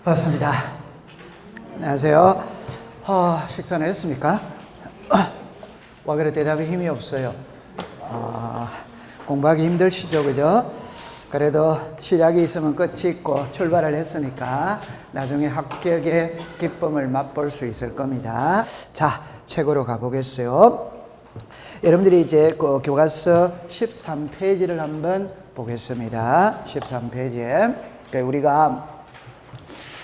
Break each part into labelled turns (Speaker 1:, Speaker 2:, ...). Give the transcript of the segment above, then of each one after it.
Speaker 1: 반갑습니다. 안녕하세요. 식사는 했습니까? 와, 그래 대답에 힘이 없어요. 공부하기 힘드시죠, 그죠? 그래도 시작이 있으면 끝이 있고 출발을 했으니까 나중에 합격의 기쁨을 맛볼 수 있을 겁니다. 자, 책으로 가보겠어요. 여러분들이 이제 그 교과서 13페이지를 한번 보겠습니다. 13페이지에. 그러니까 우리가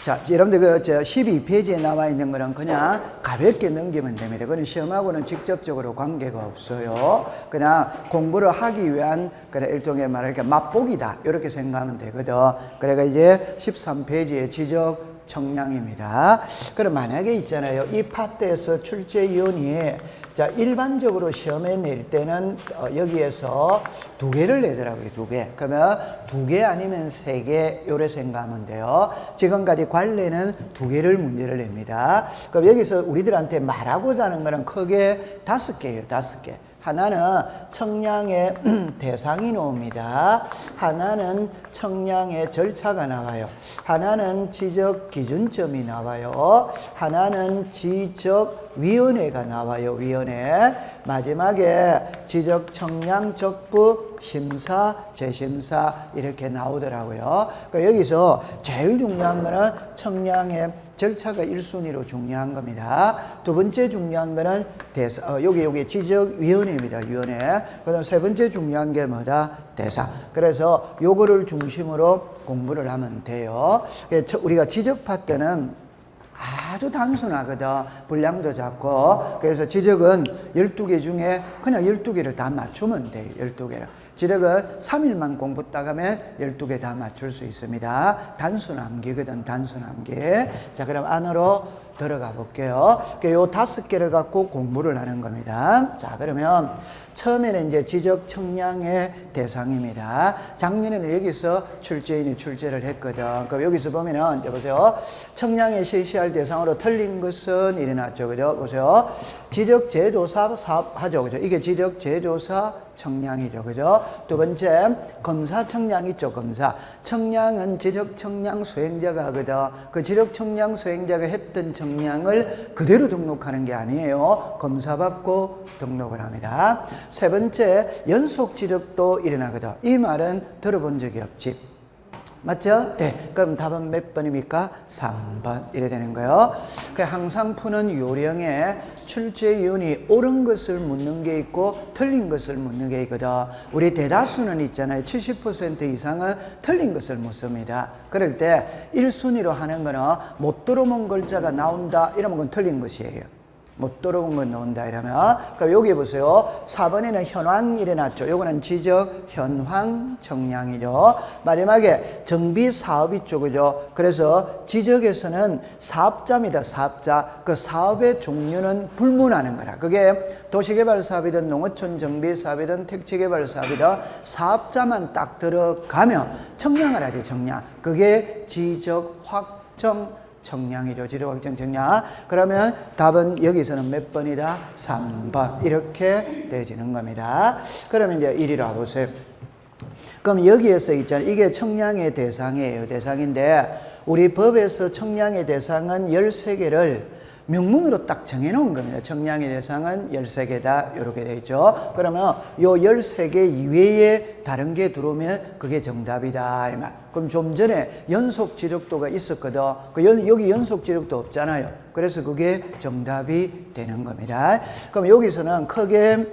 Speaker 1: 자, 여러분들 그 12페이지에 나와 있는 거는 그냥 가볍게 넘기면 됩니다. 그건 시험하고는 직접적으로 관계가 없어요. 그냥 공부를 하기 위한 그런 일종의 말하니까 맛보기다. 이렇게 생각하면 되거든. 그래가 이제 13페이지의 지적 청량입니다. 그럼 만약에 있잖아요. 이 파트에서 출제위원이 자, 일반적으로 시험에 낼 때는 여기에서 2개를 내더라고요. 2개. 그러면 2개 아니면 3개 요래 생각하면 돼요. 지금까지 관례는 2개를 문제를 냅니다. 그럼 여기서 우리들한테 말하고자 하는 거는 크게 5개예요. 5개. 하나는 청량의 대상이 나옵니다. 하나는 청량의 절차가 나와요. 하나는 지적 기준점이 나와요. 하나는 지적위원회가 나와요. 위원회. 마지막에 지적 청량 적부 심사, 재심사 이렇게 나오더라고요. 그러니까 여기서 제일 중요한 거는 청량의 절차가 1순위로 중요한 겁니다. 두 번째 중요한 거는 여기 지적위원회입니다. 위원회. 그 다음 세 번째 중요한 게 뭐다? 대상. 그래서 요거를 중심으로 공부를 하면 돼요. 우리가 지적 파트는 아주 단순하거든. 분량도 작고. 그래서 지적은 12개 중에 그냥 12개를 다 맞추면 돼요. 12개를. 지적은 3일만 공부 따가면 12개 다 맞출 수 있습니다. 단순 암기거든. 단순 암기. 자, 그럼 안으로 들어가 볼게요. 요 5개를 갖고 공부를 하는 겁니다. 자, 그러면 처음에는 이제 지적 청량의 대상입니다. 작년에는 여기서 출제인이 출제를 했거든. 그럼 여기서 보면은 이제 보세요. 청량에 실시할 대상으로 틀린 것은 이래 놨죠. 그죠? 보세요. 지적 제조사 사업 하죠. 그죠? 이게 지적 제조사 청량이죠. 그죠? 두 번째, 검사 청량 있죠. 검사. 청량은 지적 청량 수행자가 하거든. 그 지적 청량 수행자가 했던 청량을 그대로 등록하는 게 아니에요. 검사 받고 등록을 합니다. 세 번째, 연속 지적도 일어나거든. 이 말은 들어본 적이 없지. 맞죠? 네. 그럼 답은 몇 번입니까? 3번. 이래 되는 거예요. 항상 푸는 요령에 출제위원이 옳은 것을 묻는 게 있고 틀린 것을 묻는 게 있거든. 우리 대다수는 있잖아요. 70% 이상은 틀린 것을 묻습니다. 그럴 때 1순위로 하는 거는 못 들어본 글자가 나온다. 이러면 그건 틀린 것이에요. 못 들어본 건 나온다 이러면. 그럼 여기 보세요. 4번에는 현황 일어났죠. 요거는 지적 현황 청량이죠. 마지막에 정비 사업 있죠. 그죠? 그래서 지적에서는 사업자입니다. 사업자. 그 사업의 종류는 불문하는 거라. 그게 도시개발 사업이든 농어촌 정비 사업이든 택지개발 사업이든 사업자만 딱 들어가면 청량을 하지. 청량. 그게 지적 확정 청량이죠. 지적 확정 청량. 그러면 답은 여기서는 몇 번이다? 3번. 이렇게 되어지는 겁니다. 그러면 이제 1위로 와보세요. 그럼 여기에서 있잖아요. 이게 청량의 대상이에요. 대상인데 우리 법에서 청량의 대상은 13개를 명문으로 딱 정해놓은 겁니다. 청량의 대상은 13개다. 이렇게 되어 있죠. 그러면 요 13개 이외에 다른 게 들어오면 그게 정답이다. 이 말. 그럼 좀 전에 연속 지적도가 있었거든. 여기 연속 지적도 없잖아요. 그래서 그게 정답이 되는 겁니다. 그럼 여기서는 크게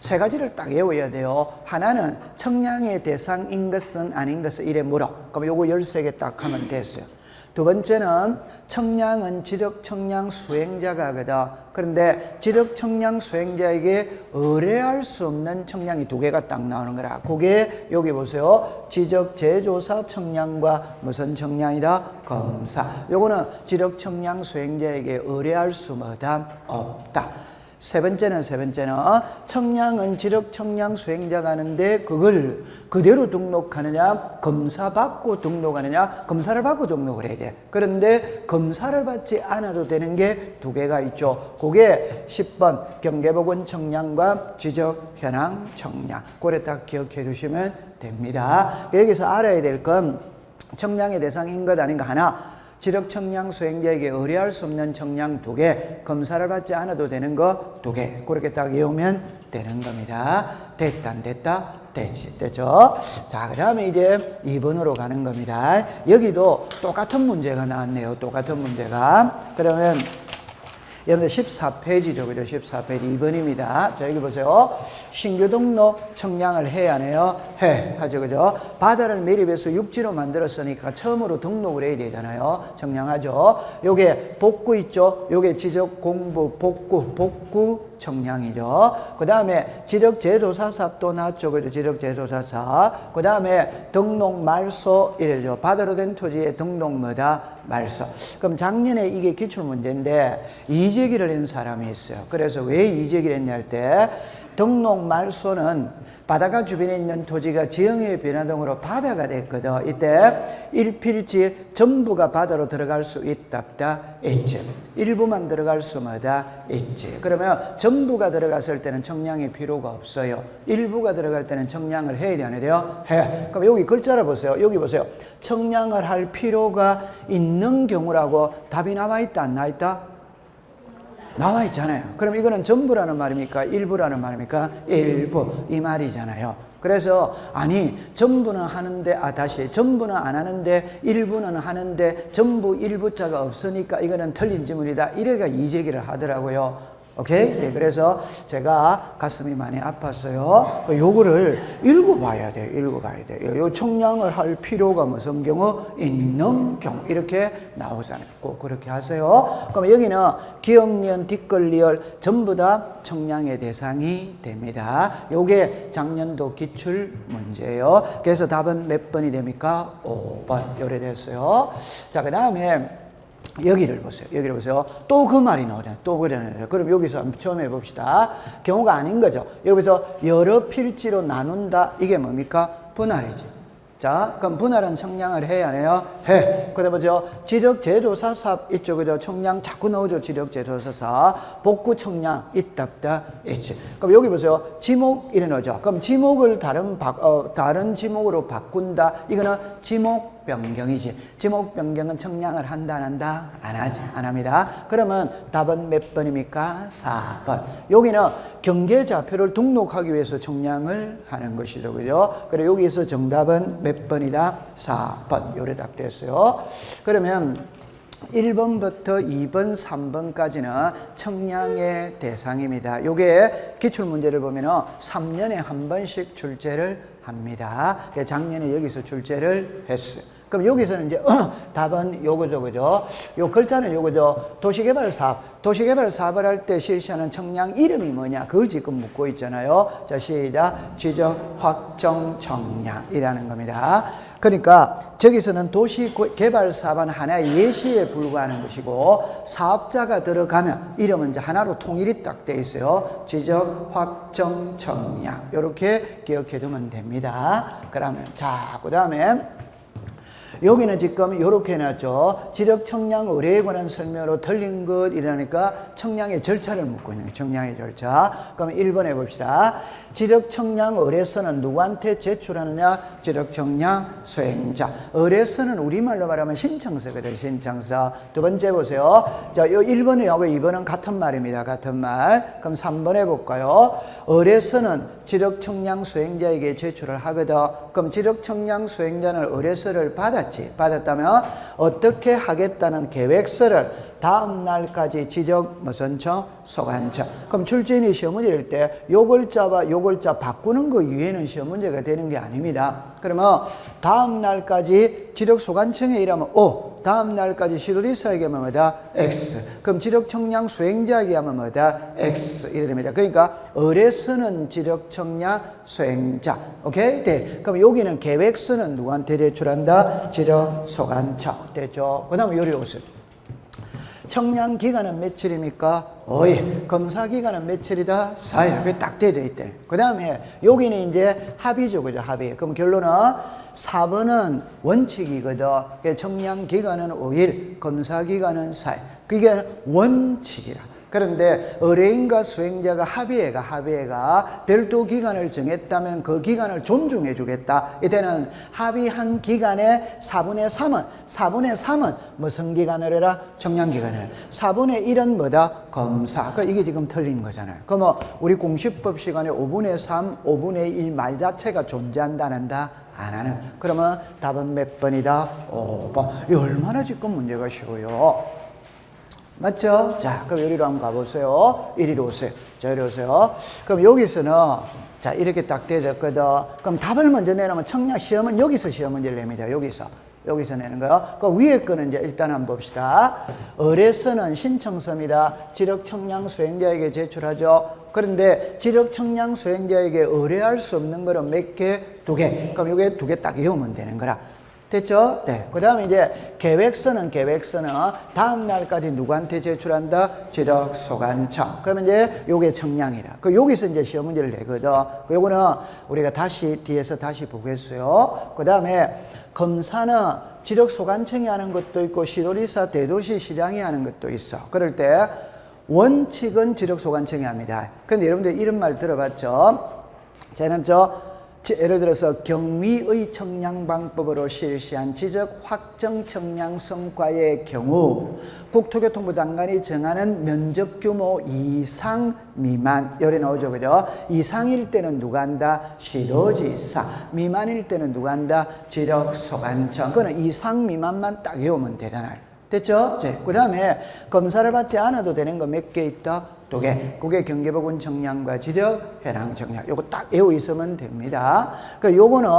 Speaker 1: 3가지를 딱 외워야 돼요. 하나는 청량의 대상인 것은 아닌 것은 이래 물어. 그럼 요거 13개 딱 하면 됐어요. 두 번째는 청량은 지적 청량 수행자가 하거든. 그런데 지적 청량 수행자에게 의뢰할 수 없는 청량이 2개가 딱 나오는 거라. 그게 여기 보세요. 지적 제조사 청량과 무슨 청량이다? 검사. 요거는 지적 청량 수행자에게 의뢰할 수 뭐다? 없다. 세 번째는 청량은 지적 청량 수행자가 하는데 그걸 그대로 등록하느냐, 검사 받고 등록하느냐, 검사를 받고 등록을 해야 돼. 그런데 검사를 받지 않아도 되는 게 2개가 있죠. 그게 10번 경계보건 청량과 지적 현황 청량. 그래 딱 기억해 두시면 됩니다. 여기서 알아야 될 건 청량의 대상인 것 아닌 거 하나. 지력 청량 수행자에게 의뢰할 수 없는 청량 2개, 검사를 받지 않아도 되는 거 2개. 그렇게 딱 외우면 되는 겁니다. 됐다, 안 됐다? 되지. 됐죠? 자, 그 다음에 이제 2번으로 가는 겁니다. 여기도 똑같은 문제가 나왔네요. 똑같은 문제가. 그러면 여러분들 14페이지죠. 그죠? 14페이지 2번입니다. 자, 여기 보세요. 신규 등록 청량을 해야 하네요. 하죠. 그죠? 바다를 매립해서 육지로 만들었으니까 처음으로 등록을 해야 되잖아요. 청량하죠. 요게 복구 있죠? 요게 지적 공부, 복구 청량이죠. 그 다음에 지적 제조사삽도 나왔죠. 그죠? 지적 제조사삽. 그 다음에 등록 말소 이래죠. 바다로 된 토지의 등록 뭐다? 말소. 그럼 작년에 이게 기출문제인데 이재기를 한 사람이 있어요. 그래서 왜 이재기를 했냐 할 때 등록 말소는 바닷가 주변에 있는 토지가 지형의 변화 등으로 바다가 됐거든. 이때 일필지 전부가 바다로 들어갈 수 있다 없다 있지. 일부만 들어갈 수마다 있지. 그러면 전부가 들어갔을 때는 청량이 필요가 없어요. 일부가 들어갈 때는 청량을 해야 되는 돼요? 해. 그럼 여기 글자를 보세요. 여기 보세요. 청량을 할 필요가 있는 경우라고 답이 나와 있다 안 나와 있다? 나와 있잖아요. 그럼 이거는 전부라는 말입니까? 일부라는 말입니까? 일부 이 말이잖아요. 그래서 아니 전부는 하는데 다시 전부는 안 하는데 일부는 하는데 전부 일부자가 없으니까 이거는 틀린 지문이다. 이래가 이재기를 하더라고요. 오케이? 네, 그래서 제가 가슴이 많이 아팠어요. 요거를 읽어봐야 돼요. 읽어봐야 돼요. 요 청량을 할 필요가 무슨 경우? 있는 경우. 이렇게 나오잖아요. 꼭 그렇게 하세요. 그럼 여기는 기억리을, 뒷글리을 전부 다 청량의 대상이 됩니다. 요게 작년도 기출 문제예요. 그래서 답은 몇 번이 됩니까? 5번. 요래 됐어요. 자, 그 다음에 여기를 보세요. 여기를 보세요. 또 그 말이 나오잖아요. 또 그러잖아요. 그럼 여기서 한번 처음 해봅시다. 경우가 아닌 거죠. 여기서 여러 필지로 나눈다. 이게 뭡니까? 분할이지. 자, 그럼 분할은 청량을 해야 하네요. 해. 그 다음에 뭐죠? 지적 제조사삽 있죠. 그죠? 청량 자꾸 넣어줘. 지적 제조사삽. 복구 청량 있다 없다 있지. 그럼 여기 보세요. 지목 이래 넣어줘. 그럼 지목을 다른 지목으로 바꾼다. 이거는 지목 변경이지. 지목 변경은 청량을 한다 안 한다? 안 하지. 안 합니다. 그러면 답은 몇 번입니까? 4번. 여기는 경계좌표를 등록하기 위해서 청량을 하는 것이죠. 그죠? 그래 여기서 정답은 몇 번이다? 4번. 요래 딱 됐어요. 그러면 1번부터 2번, 3번까지는 청량의 대상입니다. 요게 기출문제를 보면은 3년에 한 번씩 출제를 합니다. 작년에 여기서 출제를 했어요. 그럼 여기서는 이제 답은 요거죠, 그죠? 요 글자는 요거죠. 도시개발사업. 도시개발사업을 할 때 실시하는 청량 이름이 뭐냐? 그걸 지금 묻고 있잖아요. 자, 시작. 지적, 확정, 청량이라는 겁니다. 그러니까 저기서는 도시개발사업은 하나의 예시에 불과하는 것이고 사업자가 들어가면 이름은 이제 하나로 통일이 딱 돼 있어요. 지적, 확정, 청량 이렇게 기억해 두면 됩니다. 그러면 자, 그 다음에 여기는 지금 이렇게 해놨죠. 지적 청량 의뢰에 관한 설명으로 틀린 것 이러니까 청량의 절차를 묻고 있는 거예요. 청량의 절차. 그럼 1번 해봅시다. 지적 청량 의뢰서는 누구한테 제출하느냐? 지적 청량 수행자. 의뢰서는 우리말로 말하면 신청서거든요. 신청서. 두 번째 보세요. 자, 요 1번하고 2번은 같은 말입니다. 같은 말. 그럼 3번 해볼까요? 의뢰서는 지적 청량 수행자에게 제출을 하거든. 그럼 지적 청량 수행자는 의뢰서를 받았다면 어떻게 하겠다는 계획서를 다음 날까지 지적 무슨 청? 소관청. 그럼 출제인이 시험 문제를 때 요 글자와 요 글자 바꾸는 거 이외에는 시험 문제가 되는 게 아닙니다. 그러면 다음 날까지 지적 소관청에 일하면 O, 다음 날까지 시도리사에게 하면 뭐다? X. 그럼 지적 청량 수행자에게 하면 뭐다? X. 이래 됩니다. 그러니까 의뢰서는 지적 청량 수행자. 오케이? 네. 그럼 여기는 계획서는 누구한테 제출한다? 지적 소관청. 됐죠? 그 다음에 요리 오세요. 청량 기간은 며칠입니까? 5일. 검사 기간은 며칠이다? 4일. 그게 딱 되어 있대. 그 다음에 여기는 이제 합의죠. 그죠? 합의. 그럼 결론은 4번은 원칙이거든. 청량 기간은 5일, 검사 기간은 4일. 그게 원칙이라. 그런데 의뢰인과 수행자가 합의해가 별도 기간을 정했다면 그 기간을 존중해 주겠다. 이때는 합의한 기간의 4분의 3은 무슨 기간을 해라? 청량기간을. 4분의 1은 뭐다? 검사. 이게 지금 틀린 거잖아요. 그러면 우리 공시법 시간에 5분의 3, 5분의 1 말 자체가 존재한다, 안 한다? 안 하는. 그러면 답은 몇 번이다? 5번. 이 얼마나 지금 문제가 쉬워요. 맞죠? 자, 그럼 여기로 한번 가보세요. 이리로 오세요. 자, 이리 오세요. 그럼 여기서는, 자, 이렇게 딱 되어졌거든. 그럼 답을 먼저 내놓으면 청량 시험은 여기서 시험 문제를 냅니다. 여기서 내는 거요. 그 위에 거는 이제 일단 한번 봅시다. 의뢰서는 신청서입니다. 지력청량 수행자에게 제출하죠. 그런데 지력청량 수행자에게 의뢰할 수 없는 거는 몇 개? 2개. 그럼 요게 2개 딱 외우면 되는 거라. 됐죠? 네. 그 다음에 이제 계획서는 다음 날까지 누구한테 제출한다? 지력소관청. 그러면 이제 요게 청량이라. 여기서 이제 시험 문제를 내거든. 요거는 우리가 뒤에서 다시 보겠어요. 그 다음에 검사는 지력소관청이 하는 것도 있고 시도리사 대도시시장이 하는 것도 있어. 그럴 때 원칙은 지력소관청이 합니다. 근데 여러분들 이런 말 들어봤죠? 저는 예를 들어서 경위의 청량방법으로 실시한 지적 확정 청량 성과의 경우 국토교통부 장관이 정하는 면적 규모 이상 미만 요래 나오죠, 그죠? 이상일 때는 누가 한다? 시도지사. 미만일 때는 누가 한다? 지력소관청. 그거는 이상 미만만 딱 외우면 되잖아요. 됐죠? 그 다음에 검사를 받지 않아도 되는 거 몇 개 있다? 2개. 그게 경계보건 청량과 지력, 해랑 청량. 요거 딱 외워 있으면 됩니다. 요거는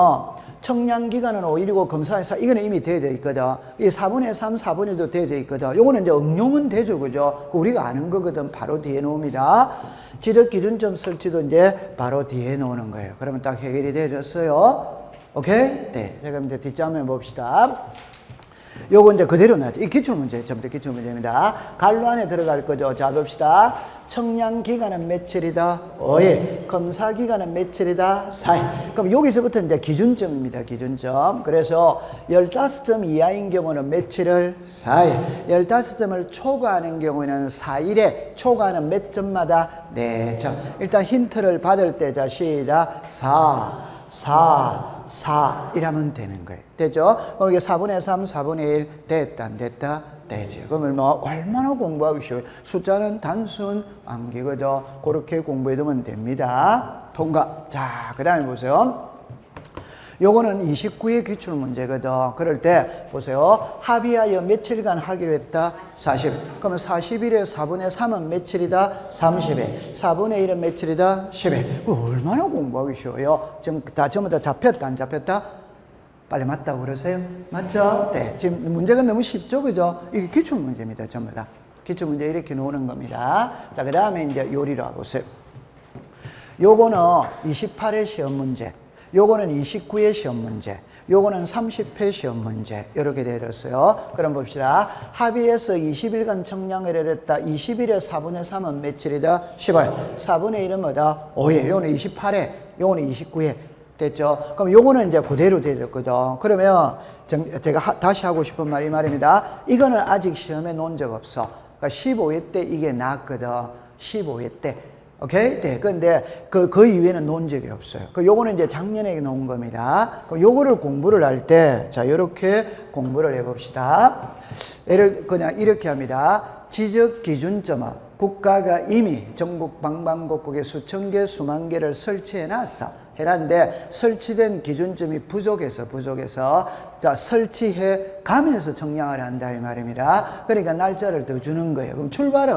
Speaker 1: 청량 기간은 5일이고 검사에서 이거는 이미 되어져 있거든. 이 4분의 3, 4분의 2도 되어져 있거든. 요거는 이제 응용은 되죠, 그죠? 우리가 아는 거거든. 바로 뒤에 놓습니다. 지적 기준점 설치도 이제 바로 뒤에 놓는 거예요. 그러면 딱 해결이 되어졌어요. 오케이? 네. 자, 그럼 이제 뒷장면 봅시다. 요거 이제 그대로 놔야죠. 이 기출문제, 전부터 기출문제입니다. 갈로 안에 들어갈 거죠. 자, 봅시다. 청량 기간은 며칠이다? 5일. 검사 기간은 며칠이다? 4일. 그럼 여기서부터 이제 기준점입니다. 기준점. 그래서 15점 이하인 경우는 며칠을? 4일. 15점을 초과하는 경우에는 4일에 초과하는 몇 점마다? 4점. 일단 힌트를 받을 때, 자, 시작. 4 이라면 되는 거예요. 되죠? 그럼 이게 4분의 3, 4분의 1 됐다, 안 됐다? 되죠. 그러면 얼마나 공부하기 쉬워요. 숫자는 단순 암기거든. 그렇게 공부해두면 됩니다. 통과. 자, 그 다음에 보세요. 요거는 29의 기출문제거든. 그럴 때 보세요. 합의하여 며칠간 하기로 했다? 40. 그러면 40일에 4분의 3은 며칠이다? 30일. 4분의 1은 며칠이다? 10일. 얼마나 공부하기 쉬워요. 지금 전부 다 잡혔다, 안 잡혔다? 빨리 맞다고 그러세요? 맞죠? 네. 지금 문제가 너무 쉽죠? 그죠? 이게 기출문제입니다. 전부 다. 기출문제 이렇게 놓는 겁니다. 자, 그 다음에 이제 요리로 와보세요. 요거는 28의 시험 문제. 요거는 29의 시험 문제, 요거는 30회 시험 문제 이렇게 되었어요. 그럼 봅시다. 합의해서 20일간 청량을 했다. 20일에 4분의 3은 며칠이다? 10월. 4분의 1은 뭐다? 5일. 요거는 28회, 요거는 29회. 됐죠? 그럼 요거는 이제 그대로 되었거든. 그러면 제가 다시 하고 싶은 말이 말입니다. 이거는 아직 시험에 놓은 적 없어. 그러니까 15회 때 이게 나왔거든. 15회 때. 오케이? 네. 근데 그 이후에는 놓은 적이 없어요. 요거는 이제 작년에 놓은 겁니다. 그럼 요거를 공부를 할 때, 자, 요렇게 공부를 해봅시다. 예를 그냥 이렇게 합니다. 지적 기준점은 국가가 이미 전국 방방곡곡에 수천 개, 수만 개를 설치해 놨어. 해놨는데 설치된 기준점이 부족해서 자, 설치해 가면서 청량을 한다 이 말입니다. 그러니까 날짜를 더 주는 거예요. 그럼 출발은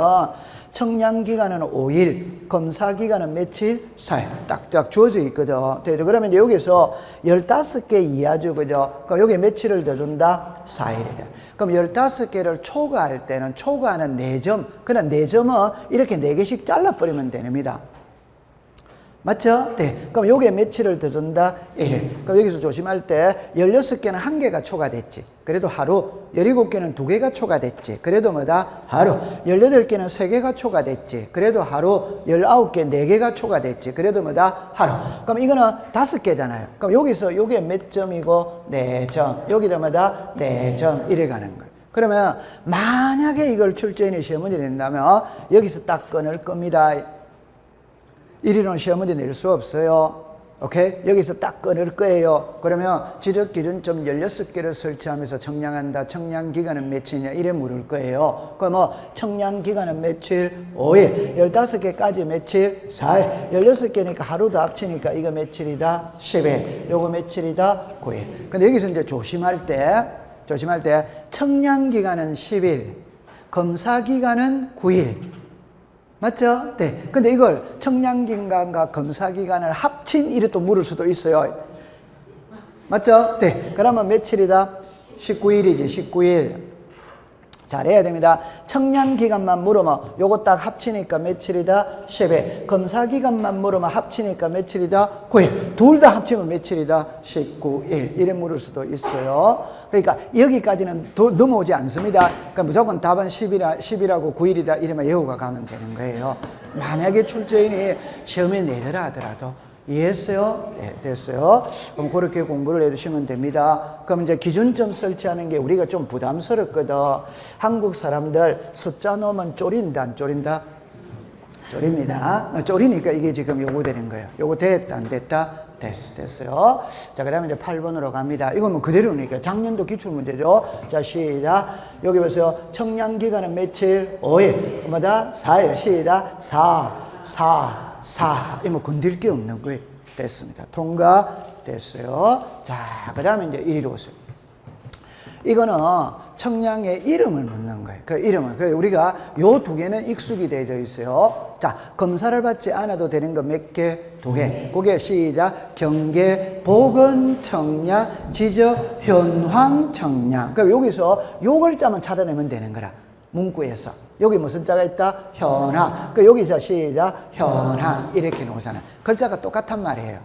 Speaker 1: 청량 기간은 5일, 검사 기간은 며칠? 4일. 딱딱 주어져 있거든. 그러면 여기서 15개 이하죠, 그죠? 그럼 여기 며칠을 더 준다? 4일이다. 그럼 15개를 초과할 때는 초과하는 4점, 그냥 4점은 이렇게 4개씩 잘라버리면 됩니다. 맞죠? 네. 그럼 요게 며칠을 더 준다? 1일. 그럼 여기서 조심할 때 16개는 1개가 초과됐지. 그래도 하루. 17개는 2개가 초과됐지. 그래도 뭐다? 하루. 18개는 3개가 초과됐지. 그래도 하루. 19개 4개가 초과됐지. 그래도 뭐다? 하루. 그럼 이거는 5개잖아요. 그럼 여기서 요게 몇 점이고? 4점. 여기다 뭐다? 4점. 이래 가는 거예요. 그러면 만약에 이걸 출제인이 시험 문제 낸다면 여기서 딱 끊을 겁니다. 이리로는 시험 문제 낼 수 없어요. 오케이? 여기서 딱 끊을 거예요. 그러면 지적 기준점 16개를 설치하면서 청량한다. 청량 기간은 며칠이냐? 이래 물을 거예요. 그럼 뭐 청량 기간은 며칠? 5일. 15개까지 며칠? 4일. 16개니까 하루도 합치니까 이거 며칠이다? 10일. 요거 며칠이다? 9일. 근데 여기서 이제 조심할 때 청량 기간은 10일. 검사 기간은 9일. 맞죠? 네. 근데 이걸 청량기간과 검사기간을 합친 이래 또 물을 수도 있어요. 맞죠? 네. 그러면 며칠이다? 19일이지, 19일. 잘해야 됩니다. 청량기간만 물으면 요거 딱 합치니까 며칠이다? 10일. 검사기간만 물으면 합치니까 며칠이다? 9일. 둘 다 합치면 며칠이다? 19일. 이래 물을 수도 있어요. 그러니까 여기까지는 넘어오지 않습니다. 그러니까 무조건 답은 10일하고 9일이다 이러면 외우고 가면 되는 거예요. 만약에 출제인이 시험에 내더라 하더라도 이해했어요? 네, 됐어요. 그럼 그렇게 공부를 해주시면 됩니다. 그럼 이제 기준점 설치하는 게 우리가 좀 부담스럽거든. 한국 사람들 숫자 놓으면 쪼린다, 안 쪼린다? 쪼립니다. 쪼리니까 이게 지금 요거 되는 거예요. 요거 됐다, 안 됐다? 됐어요. 자, 그 다음에 이제 8번으로 갑니다. 이건 뭐 그대로니까 작년도 기출문제죠. 자, 시작. 여기 보세요. 청량기간은 며칠? 5일. 그마다 4일. 시작. 4. 이 뭐 건들 게 없는 거예요. 됐습니다. 통과됐어요. 자, 그 다음에 이제 1위로 오세요. 이거는 청량의 이름을 묻는 거예요. 그 이름을. 우리가 요 두 개는 익숙이 되어 있어요. 자, 검사를 받지 않아도 되는 거 몇 개? 2개. 그게 시작. 경계, 보건, 청량, 지적, 현황, 청량. 그럼 여기서 요 글자만 찾아내면 되는 거라. 문구에서. 여기 무슨 자가 있다? 현황. 그 여기서 시작. 현황. 이렇게 나오잖아요. 글자가 똑같단 말이에요.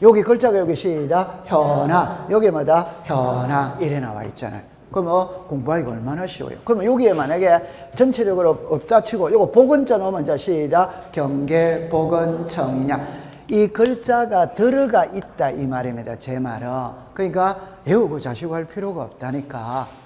Speaker 1: 여기 글자가 여기 시작. 현황. 여기 뭐다? 현황. 이래 나와 있잖아요. 그러면 공부하기가 얼마나 쉬워요. 그러면 여기에 만약에 전체적으로 없다 치고 요거 보건자 넣으면 자 시작. 경계, 보건, 청량. 이 글자가 들어가 있다 이 말입니다. 제 말은. 그러니까 외우고 자시고 할 필요가 없다니까.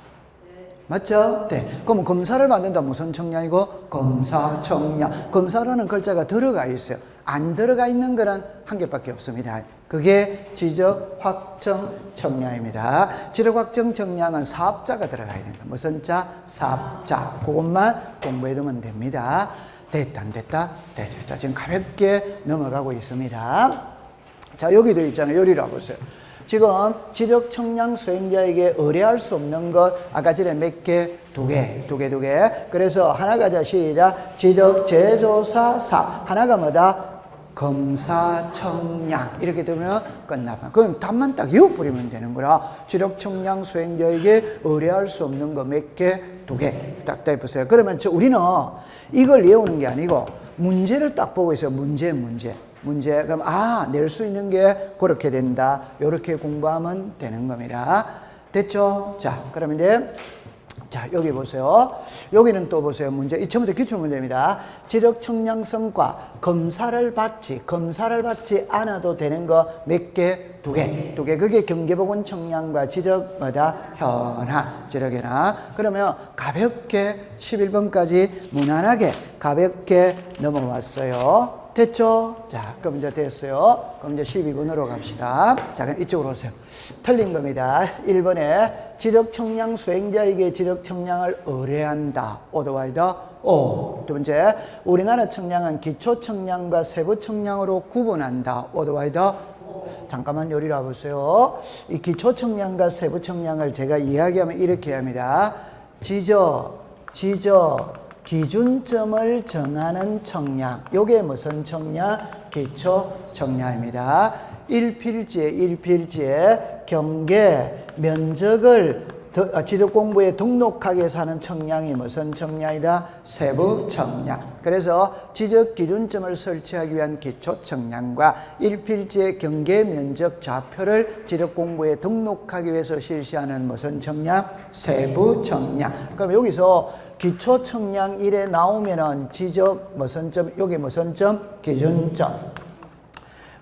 Speaker 1: 맞죠? 네. 그럼 검사를 받는다 무슨 청량이고? 검사, 청량. 검사라는 글자가 들어가 있어요. 안 들어가 있는 거는 한 개밖에 없습니다. 그게 지적, 확정, 청량입니다. 지적, 확정, 청량은 사업자가 들어가야 됩니다. 무슨 자? 사업자. 그것만 공부해두면 됩니다. 됐다, 안 됐다? 됐죠. 자, 지금 가볍게 넘어가고 있습니다. 자, 여기도 있잖아요. 여기로 와보세요. 지금 지적 청량 수행자에게 의뢰할 수 없는 것 아까 전에 몇 개? 2개. 그래서 하나가 자 시작. 지적 제조사 사. 하나가 뭐다? 검사 청량. 이렇게 되면 끝나봐. 그럼 답만 딱 이어버리면 되는 거라. 지적 청량 수행자에게 의뢰할 수 없는 거 몇 개? 2개. 딱 해보세요. 그러면 우리는 이걸 외우는 게 아니고 문제를 딱 보고 있어요. 문제. 그럼 낼 수 있는 게 그렇게 된다. 이렇게 공부하면 되는 겁니다. 됐죠? 자, 그럼 이제 여기 보세요. 여기는 또 보세요. 문제. 이 처음부터 기출 문제입니다. 지적 청량성과 검사를 받지 않아도 되는 거 몇 개? 2개. 그게 경계보건 청량과 지적 뭐다? 현황. 지적이나. 그러면 가볍게 11번까지 무난하게 가볍게 넘어왔어요. 됐죠? 자, 그럼 이제 됐어요. 그럼 이제 12번으로 갑시다. 자, 그럼 이쪽으로 오세요. 틀린 겁니다. 1번에 지적 청량 수행자에게 지적 청량을 의뢰한다. 오더와이더 오. 두 번째, 우리나라 청량은 기초 청량과 세부 청량으로 구분한다. 오더와이더 잠깐만 요리를 와보세요. 이 기초 청량과 세부 청량을 제가 이야기하면 이렇게 합니다. 지적, 기준점을 정하는 청량. 요게 무슨 청량? 기초 청량입니다. 일필지에 경계, 면적을 지적 공부에 등록하기 위해서 하는 청량이 무슨 청량이다? 세부 청량. 그래서 지적 기준점을 설치하기 위한 기초 청량과 일필지의 경계 면적 좌표를 지적 공부에 등록하기 위해서 실시하는 무슨 청량? 세부 청량. 그럼 여기서 기초 청량 1에 나오면은 지적 무슨 점? 여기 무슨 점? 기준점.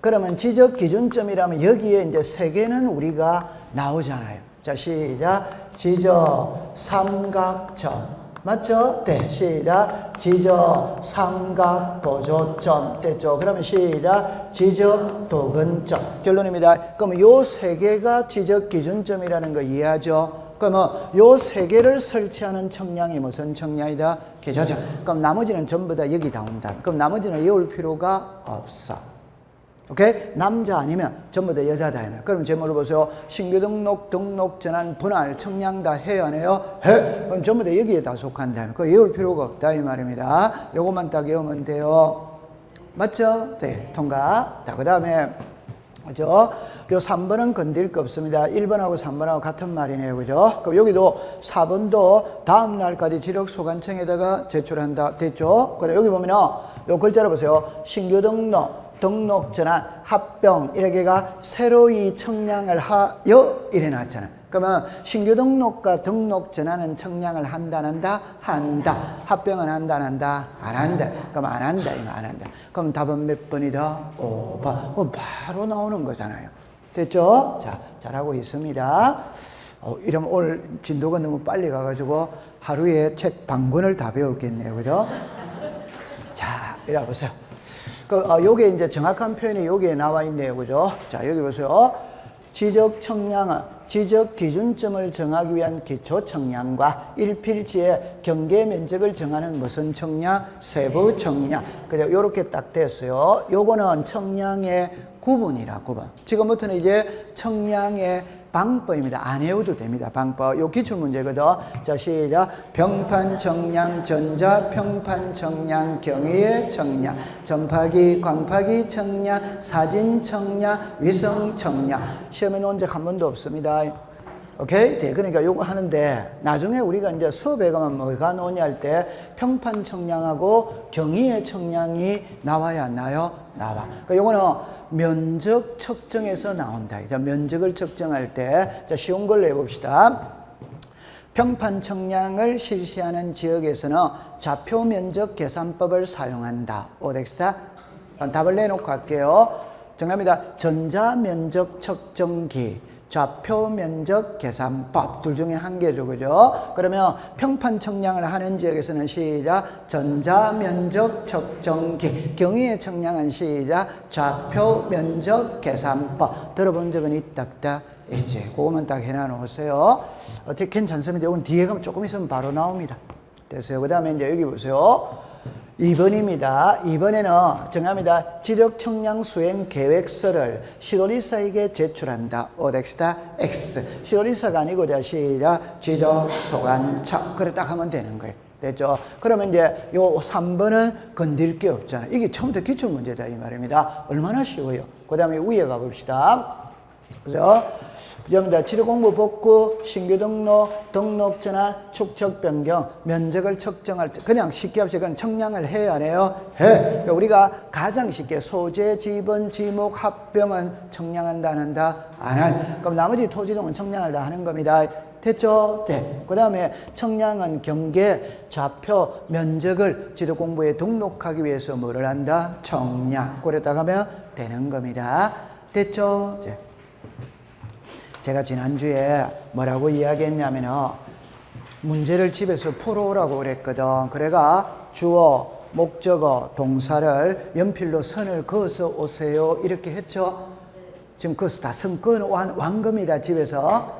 Speaker 1: 그러면 지적 기준점이라면 여기에 이제 3개는 우리가 나오잖아요. 자, 시작. 지적 삼각점. 맞죠? 네, 시작. 지적 삼각 보조점. 됐죠? 그러면 시작. 지적 도근점. 결론입니다. 그러면 요 세 개가 지적 기준점이라는 거 이해하죠? 그러면 요 세 개를 설치하는 청량이 무슨 청량이다? 계좌점. 그럼 나머지는 전부 다 여기 나온다. 그럼 나머지는 외울 필요가 없어. 오케이? 남자 아니면 전부 다 여자다. 그럼 제 물어보세요. 신규 등록, 등록 전환, 분할, 청량 다 해야 안 해요? 해. 그럼 전부 다 여기에 다 속한다. 그거 외울 필요가 없다 이 말입니다. 요것만 딱 외우면 돼요. 맞죠? 네, 통과. 자, 그 다음에 그죠? 요 3번은 건들 거 없습니다. 1번하고 3번하고 같은 말이네요. 그죠? 그럼 여기도 4번도 다음 날까지 지력 소관청에다가 제출한다. 됐죠? 그다음 여기 보면은 요 글자를 보세요. 신규 등록, 등록 전환, 합병 이렇게가 새로이 청량을 하여 이래 놨잖아요. 그러면 신규 등록과 등록 전환은 청량을 한다 안 한다? 한다. 합병은 한다 안 한다? 안 한다. 그럼 안 한다 이거 안 한다. 그럼 답은 몇 번이다? 5번. 그럼 바로 나오는 거잖아요. 됐죠? 자, 잘하고 있습니다. 이러면 오늘 진도가 너무 빨리 가가지고 하루에 책 반권을 다 배웠겠네요. 그죠? 자, 이리 보세요. 요게 이제 정확한 표현이 여기에 나와 있네요. 그죠? 자, 여기 보세요. 지적 청량은 지적 기준점을 정하기 위한 기초 청량과 일필지의 경계 면적을 정하는 무슨 청량? 세부 청량. 그죠? 요렇게 딱 됐어요. 요거는 청량의 구분이라, 구분. 지금부터는 이제 청량의 방법입니다. 안 외워도 됩니다. 방법. 요 기출문제거든. 자, 시작. 평판 청량, 전자 평판 청량, 경위의 청량, 전파기, 광파기 청량, 사진 청량, 위성 청량. 시험에 놓은 적 한 번도 없습니다. 오케이? 네, 그러니까 요거 하는데 나중에 우리가 이제 수업에 가면 뭐가 나오냐 할 때 평판 청량하고 경위의 청량이 나와야 안 나요? 나와. 그러니까 요거는 면적 측정에서 나온다. 자, 면적을 측정할 때, 자, 쉬운 걸로 해봅시다. 평판 청량을 실시하는 지역에서는 좌표 면적 계산법을 사용한다. 오덱스타? 답을 내놓고 갈게요. 정답입니다. 전자 면적 측정기. 좌표 면적 계산법 둘 중에 한 개죠. 그죠? 그러면 평판 청량을 하는 지역에서는 시작 전자 면적 측정기, 경위의 청량은 시작 좌표 면적 계산법. 들어본 적은 있다 이제 그거만 딱 해놔 놓으세요. 어떻게 괜찮습니다. 이건 뒤에 가면 조금 있으면 바로 나옵니다. 됐어요. 그 다음에 이제 여기 보세요. 2번입니다. 2번에는 정합니다. 지적 청량 수행 계획서를 시도리사에게 제출한다. 오덱스타 X. 시도리사가 아니고 자 시작 지적 소관청. 그래 딱 하면 되는 거예요. 됐죠? 그러면 이제 요 3번은 건들 게 없잖아요. 이게 처음부터 기출 문제다 이 말입니다. 얼마나 쉬워요. 그 다음에 위에 가봅시다. 그죠? 그다음에 지도 공부 복구, 신규 등록, 등록 전환, 축적 변경, 면적을 측정할 때 그냥 쉽게 합시다. 그건 청량을 해야 안 해요? 해. 그러니까 우리가 가장 쉽게 소재, 지번, 지목, 합병은 청량한다 안 한다? 안 한. 그럼 나머지 토지동은 청량을 다 하는 겁니다. 됐죠? 네. 그 다음에 청량은 경계, 좌표, 면적을 지도 공부에 등록하기 위해서 뭐를 한다? 청량. 그랬다 하면 되는 겁니다. 됐죠? 네. 제가 지난주에 뭐라고 이야기했냐면 문제를 집에서 풀어오라고 그랬거든. 그래가 주어, 목적어, 동사를 연필로 선을 그어서 오세요 이렇게 했죠. 지금 그것도 다 선 그어 완 겁니다. 집에서.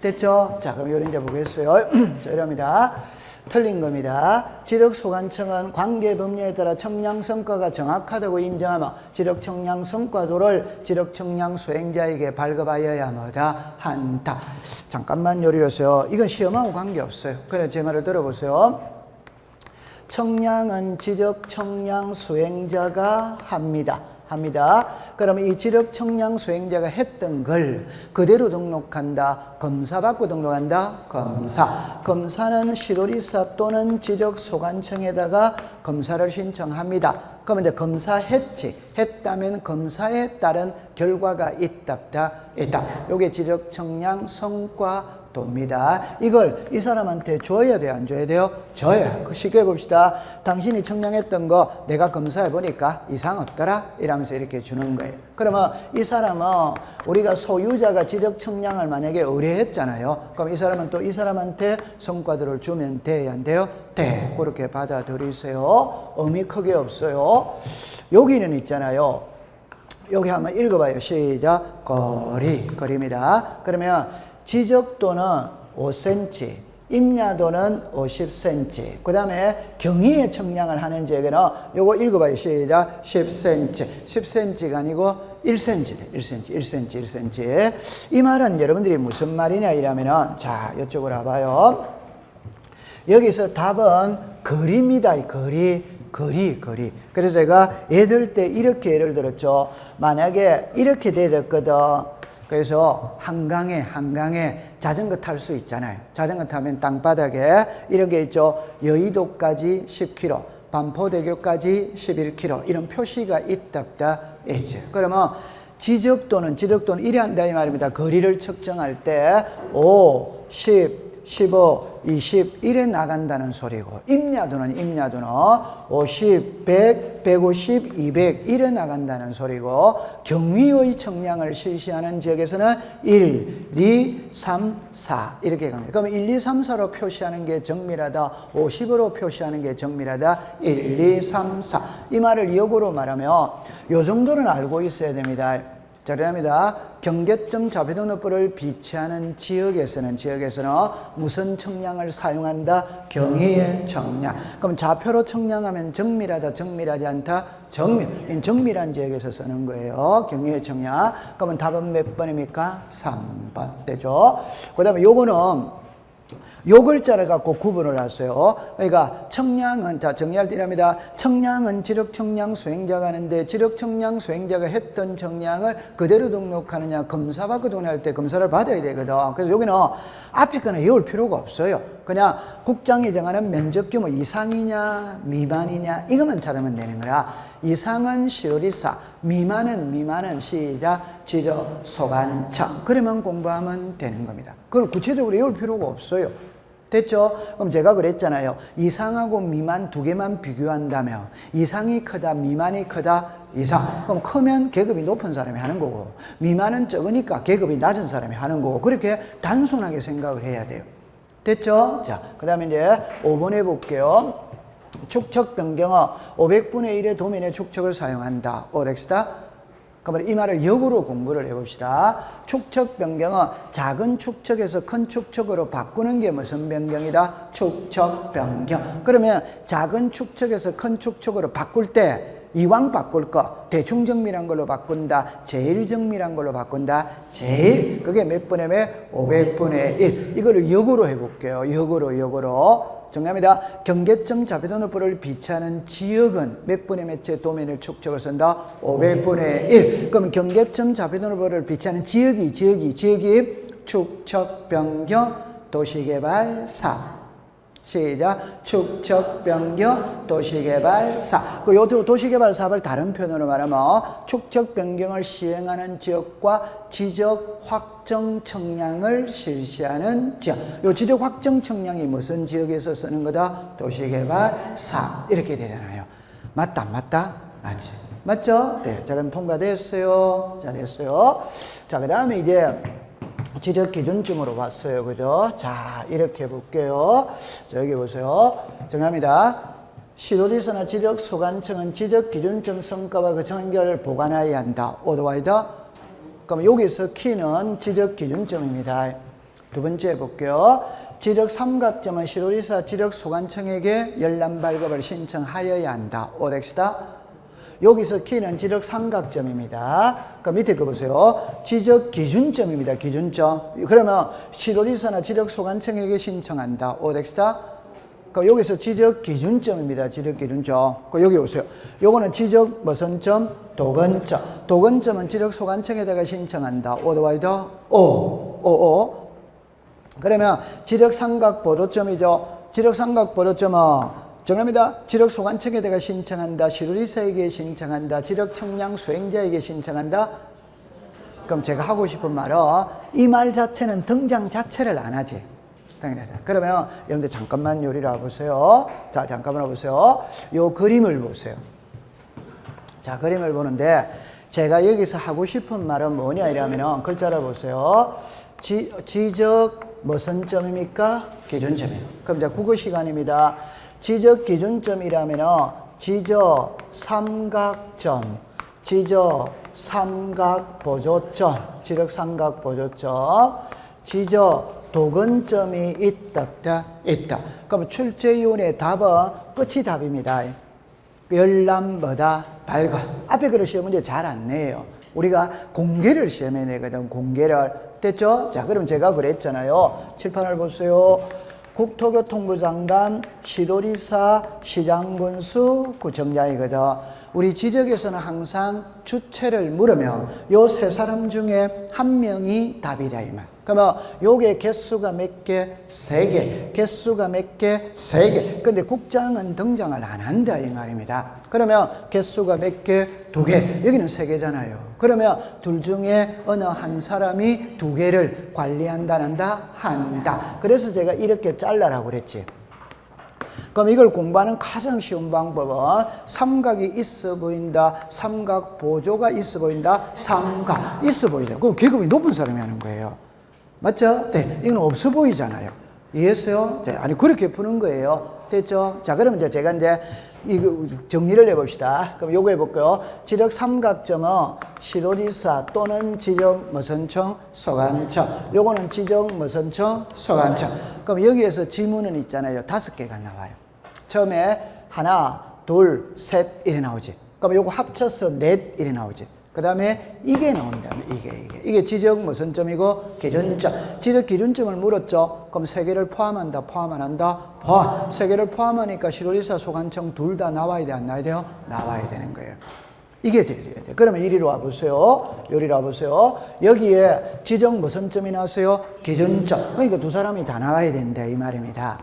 Speaker 1: 됐죠? 자, 그럼 이런 이제 보겠어요. 자, 이럽니다. 틀린 겁니다. 지력소관청은 관계법령에 따라 청량 성과가 정확하다고 인정하며 지력 청량 성과도를 지력 청량 수행자에게 발급하여야 뭐다 한다. 잠깐만 요리하세요. 이건 시험하고 관계없어요. 그래 제 말을 들어보세요. 청량은 지적 청량 수행자가 합니다. 그러면 이 지력 청량 수행자가 했던 걸 그대로 등록한다. 검사 받고 등록한다. 검사는 시도리사 또는 지적 소관청에다가 검사를 신청합니다. 그러면 이제 했다면 검사에 따른 결과가 있다. 요게 지적 청량 성과 돕니다. 이걸 이 사람한테 줘야 돼요? 안 줘야 돼요? 줘요. 쉽게 봅시다. 당신이 청량했던 거 내가 검사해 보니까 이상 없더라? 이러면서 이렇게 주는 거예요. 그러면 이 사람은 우리가 소유자가 지적 청량을 만약에 의뢰했잖아요. 그럼 이 사람은 또 이 사람한테 성과들을 주면 돼요? 안 돼요? 돼. 그렇게 받아들이세요. 의미 크게 없어요. 여기는 있잖아요. 여기 한번 읽어봐요. 시작. 거리입니다. 그러면 지적도는 5cm, 임야도는 50cm. 그 다음에 경위의 청량을 하는 지역에는 요거 읽어봐요. 시작. 10cm. 10cm가 아니고 1cm. 1cm. 이 말은 여러분들이 무슨 말이냐 이러면은, 자, 이쪽으로 와봐요. 여기서 답은 거리입니다. 거리. 그래서 제가 예들 때 이렇게 예를 들었죠. 만약에 이렇게 되었거든. 그래서 한강에 자전거 탈 수 있잖아요. 자전거 타면 땅바닥에 이런 게 있죠. 여의도까지 10km, 반포대교까지 11km 이런 표시가 있다 있죠. 그러면 지적도는 이래 한다 이 말입니다. 거리를 측정할 때 5, 10, 15, 20 이래 나간다는 소리고, 임야도는 50, 100, 150, 200 이래 나간다는 소리고, 경위의 청량을 실시하는 지역에서는 1, 2, 3, 4 이렇게 갑니다. 그러면 1, 2, 3, 4로 표시하는 게 정밀하다, 50으로 표시하는 게 정밀하다, 1, 2, 3, 4 이 말을 역으로 말하면 요 정도는 알고 있어야 됩니다. 자, 그럽니다. 경계점 자폐등록부를 비치하는 지역에서는 무슨 청량을 사용한다? 경위의 청량. 그럼 좌표로 청량하면 정밀하다, 정밀하지 않다? 정밀한 지역에서 쓰는 거예요. 경위의 청량. 그러면 답은 몇 번입니까? 3번 되죠. 그 다음에 요거는 요 글자를 갖고 구분을 하세요. 그러니까 청량은, 자, 정리할 때 이랍니다. 청량은 지력청량 수행자가 하는데, 지력청량 수행자가 했던 청량을 그대로 등록하느냐, 검사받고 등록할 때 검사를 받아야 되거든. 그래서 여기는 앞에 거는 외울 필요가 없어요. 그냥 국장이 정하는 면적 규모 이상이냐 미만이냐 이것만 찾으면 되는 거라. 이상은 시도지사, 미만은 시작 지적 소관청. 그러면 공부하면 되는 겁니다. 그걸 구체적으로 외울 필요가 없어요. 됐죠? 그럼 제가 그랬잖아요. 이상하고 미만 두 개만 비교한다면 이상이 크다, 미만이 크다, 이상. 그럼 크면 계급이 높은 사람이 하는 거고, 미만은 적으니까 계급이 낮은 사람이 하는 거고, 그렇게 단순하게 생각을 해야 돼요. 됐죠? 자, 그 다음에 이제 5번 해볼게요. 축척 변경은 500분의 1의 도면의 축척을 사용한다. 오렉스다. 그러면 이 말을 역으로 공부를 해봅시다. 축척 변경은 작은 축척에서 큰 축척으로 바꾸는 게 무슨 변경이다? 축척 변경. 그러면 작은 축척에서 큰 축척으로 바꿀 때 이왕 바꿀 거 대충 정밀한 걸로 바꾼다, 제일 정밀한 걸로 바꾼다. 제일 그게 몇 분의 몇? 500분의 1. 이거를 역으로 해볼게요. 역으로 정리합니다. 경계점 자폐등록부를 비치하는 지역은 몇 분의 몇의 도면을 축척을 쓴다? 500분의 1. 그럼 경계점 자폐등록부를 비치하는 지역이 축척 변경 도시개발 사업. 시작. 축척 변경 도시개발 사업. 그 요 도시개발 사업을 다른 표현으로 말하면 축척 변경을 시행하는 지역과 지적 확정 청량을 실시하는 지역. 요 지적 확정 청량이 무슨 지역에서 쓰는 거다? 도시개발 사업. 이렇게 되잖아요. 맞다, 안 맞다? 맞지. 맞죠? 네. 자, 그럼 통과됐어요. 자, 됐어요. 자, 그 다음에 이제 지적 기준점으로 봤어요. 그죠? 자, 이렇게 볼게요. 자, 여기 보세요. 정합니다. 시도지사나 지적 소관청은 지적 기준점 성과와 그 청결을 보관해야 한다. 오더와이더. 그럼 여기서 키는 지적 기준점입니다. 두 번째 볼게요. 지적 삼각점은 시도지사 지적 소관청에게 열람 발급을 신청하여야 한다. 오렉스다. 여기서 키는 지적 삼각점입니다. 그러니까 밑에 거 보세요. 지적 기준점입니다. 기준점. 그러면 시도지사나 지적 소관청에게 신청한다. 오렉스다. 그러니까 여기서 지적 기준점입니다. 지적 기준점. 여기 오세요. 요거는 지적 무슨 점? 도건점. 도건점은 지적 소관청에다가 신청한다. 오더와이더. 오. 그러면 지적 삼각 보도점이죠. 지적 삼각 보도점은 정합니다. 지적 소관청에다가 신청한다. 시도지사에게 신청한다. 지적 청량 수행자에게 신청한다. 그럼 제가 하고 싶은 말은 이 말 자체는 등장 자체를 안 하지. 그러면 여러분들 잠깐만 요리를 와보세요. 자, 잠깐만 와보세요. 요 그림을 보세요. 자, 그림을 보는데 제가 여기서 하고 싶은 말은 뭐냐 이러면은 글자를 보세요. 지적 무슨 점입니까? 기준점이에요. 그럼 이제 국어 시간입니다. 지적 기준점이라면은 지적 삼각점, 지적 삼각 보조점, 지적 삼각 보조점, 지적 도근점이 있다. 그럼 출제위원의 답은 끝이 답입니다. 열람 뭐다? 밝아. 앞에 그런 시험 문제 잘 안 내요. 우리가 공개를 시험에 내거든. 공개를. 됐죠? 자, 그럼 제가 그랬잖아요. 칠판을 보세요. 국토교통부 장관, 시도지사, 시장군수, 구청장이거든. 우리 지적에서는 항상 주체를 물으면 요 세 사람 중에 한 명이 답이다 이 말. 그러면 요게 개수가 몇 개? 3개. 개수가 몇 개? 3개. 근데 국장은 등장을 안 한다 이 말입니다. 그러면 개수가 몇 개? 2개. 여기는 3개잖아요. 그러면 둘 중에 어느 한 사람이 2개를 관리한다, 한다. 그래서 제가 이렇게 잘라라고 그랬지. 그럼 이걸 공부하는 가장 쉬운 방법은 삼각이 있어 보인다, 삼각 보조가 있어 보인다, 삼각 있어 보이죠. 그럼 계급이 높은 사람이 하는 거예요. 맞죠? 네. 이건 없어 보이잖아요. 이해했어요? 네. 아니, 그렇게 푸는 거예요. 됐죠? 자, 그러면 이제 제가 이제 이거 정리를 해봅시다. 그럼 요거 해볼게요. 지적 삼각점은 시도지사 또는 지적 무선청, 소관청. 요거는 지적 무선청, 소관청. 그럼 여기에서 지문은 있잖아요. 5개가 나와요. 처음에 하나, 둘, 셋 이래 나오지. 그럼 요거 합쳐서 넷 이래 나오지. 그 다음에 이게 나온다. 이게 지적 무슨 점이고 기준점. 지적 기준점을 물었죠. 그럼 3개를 포함한다, 포함 안 한다? 포함. 3개를 포함하니까 시도지사, 소관청 둘 다 나와야 돼, 안 나와야 돼요? 나와야 되는 거예요. 이게 돼야 돼. 그러면 이리로 와보세요. 요리로 와보세요. 여기에 지적 무슨 점이 나왔어요? 기준점. 그러니까 두 사람이 다 나와야 된다 이 말입니다.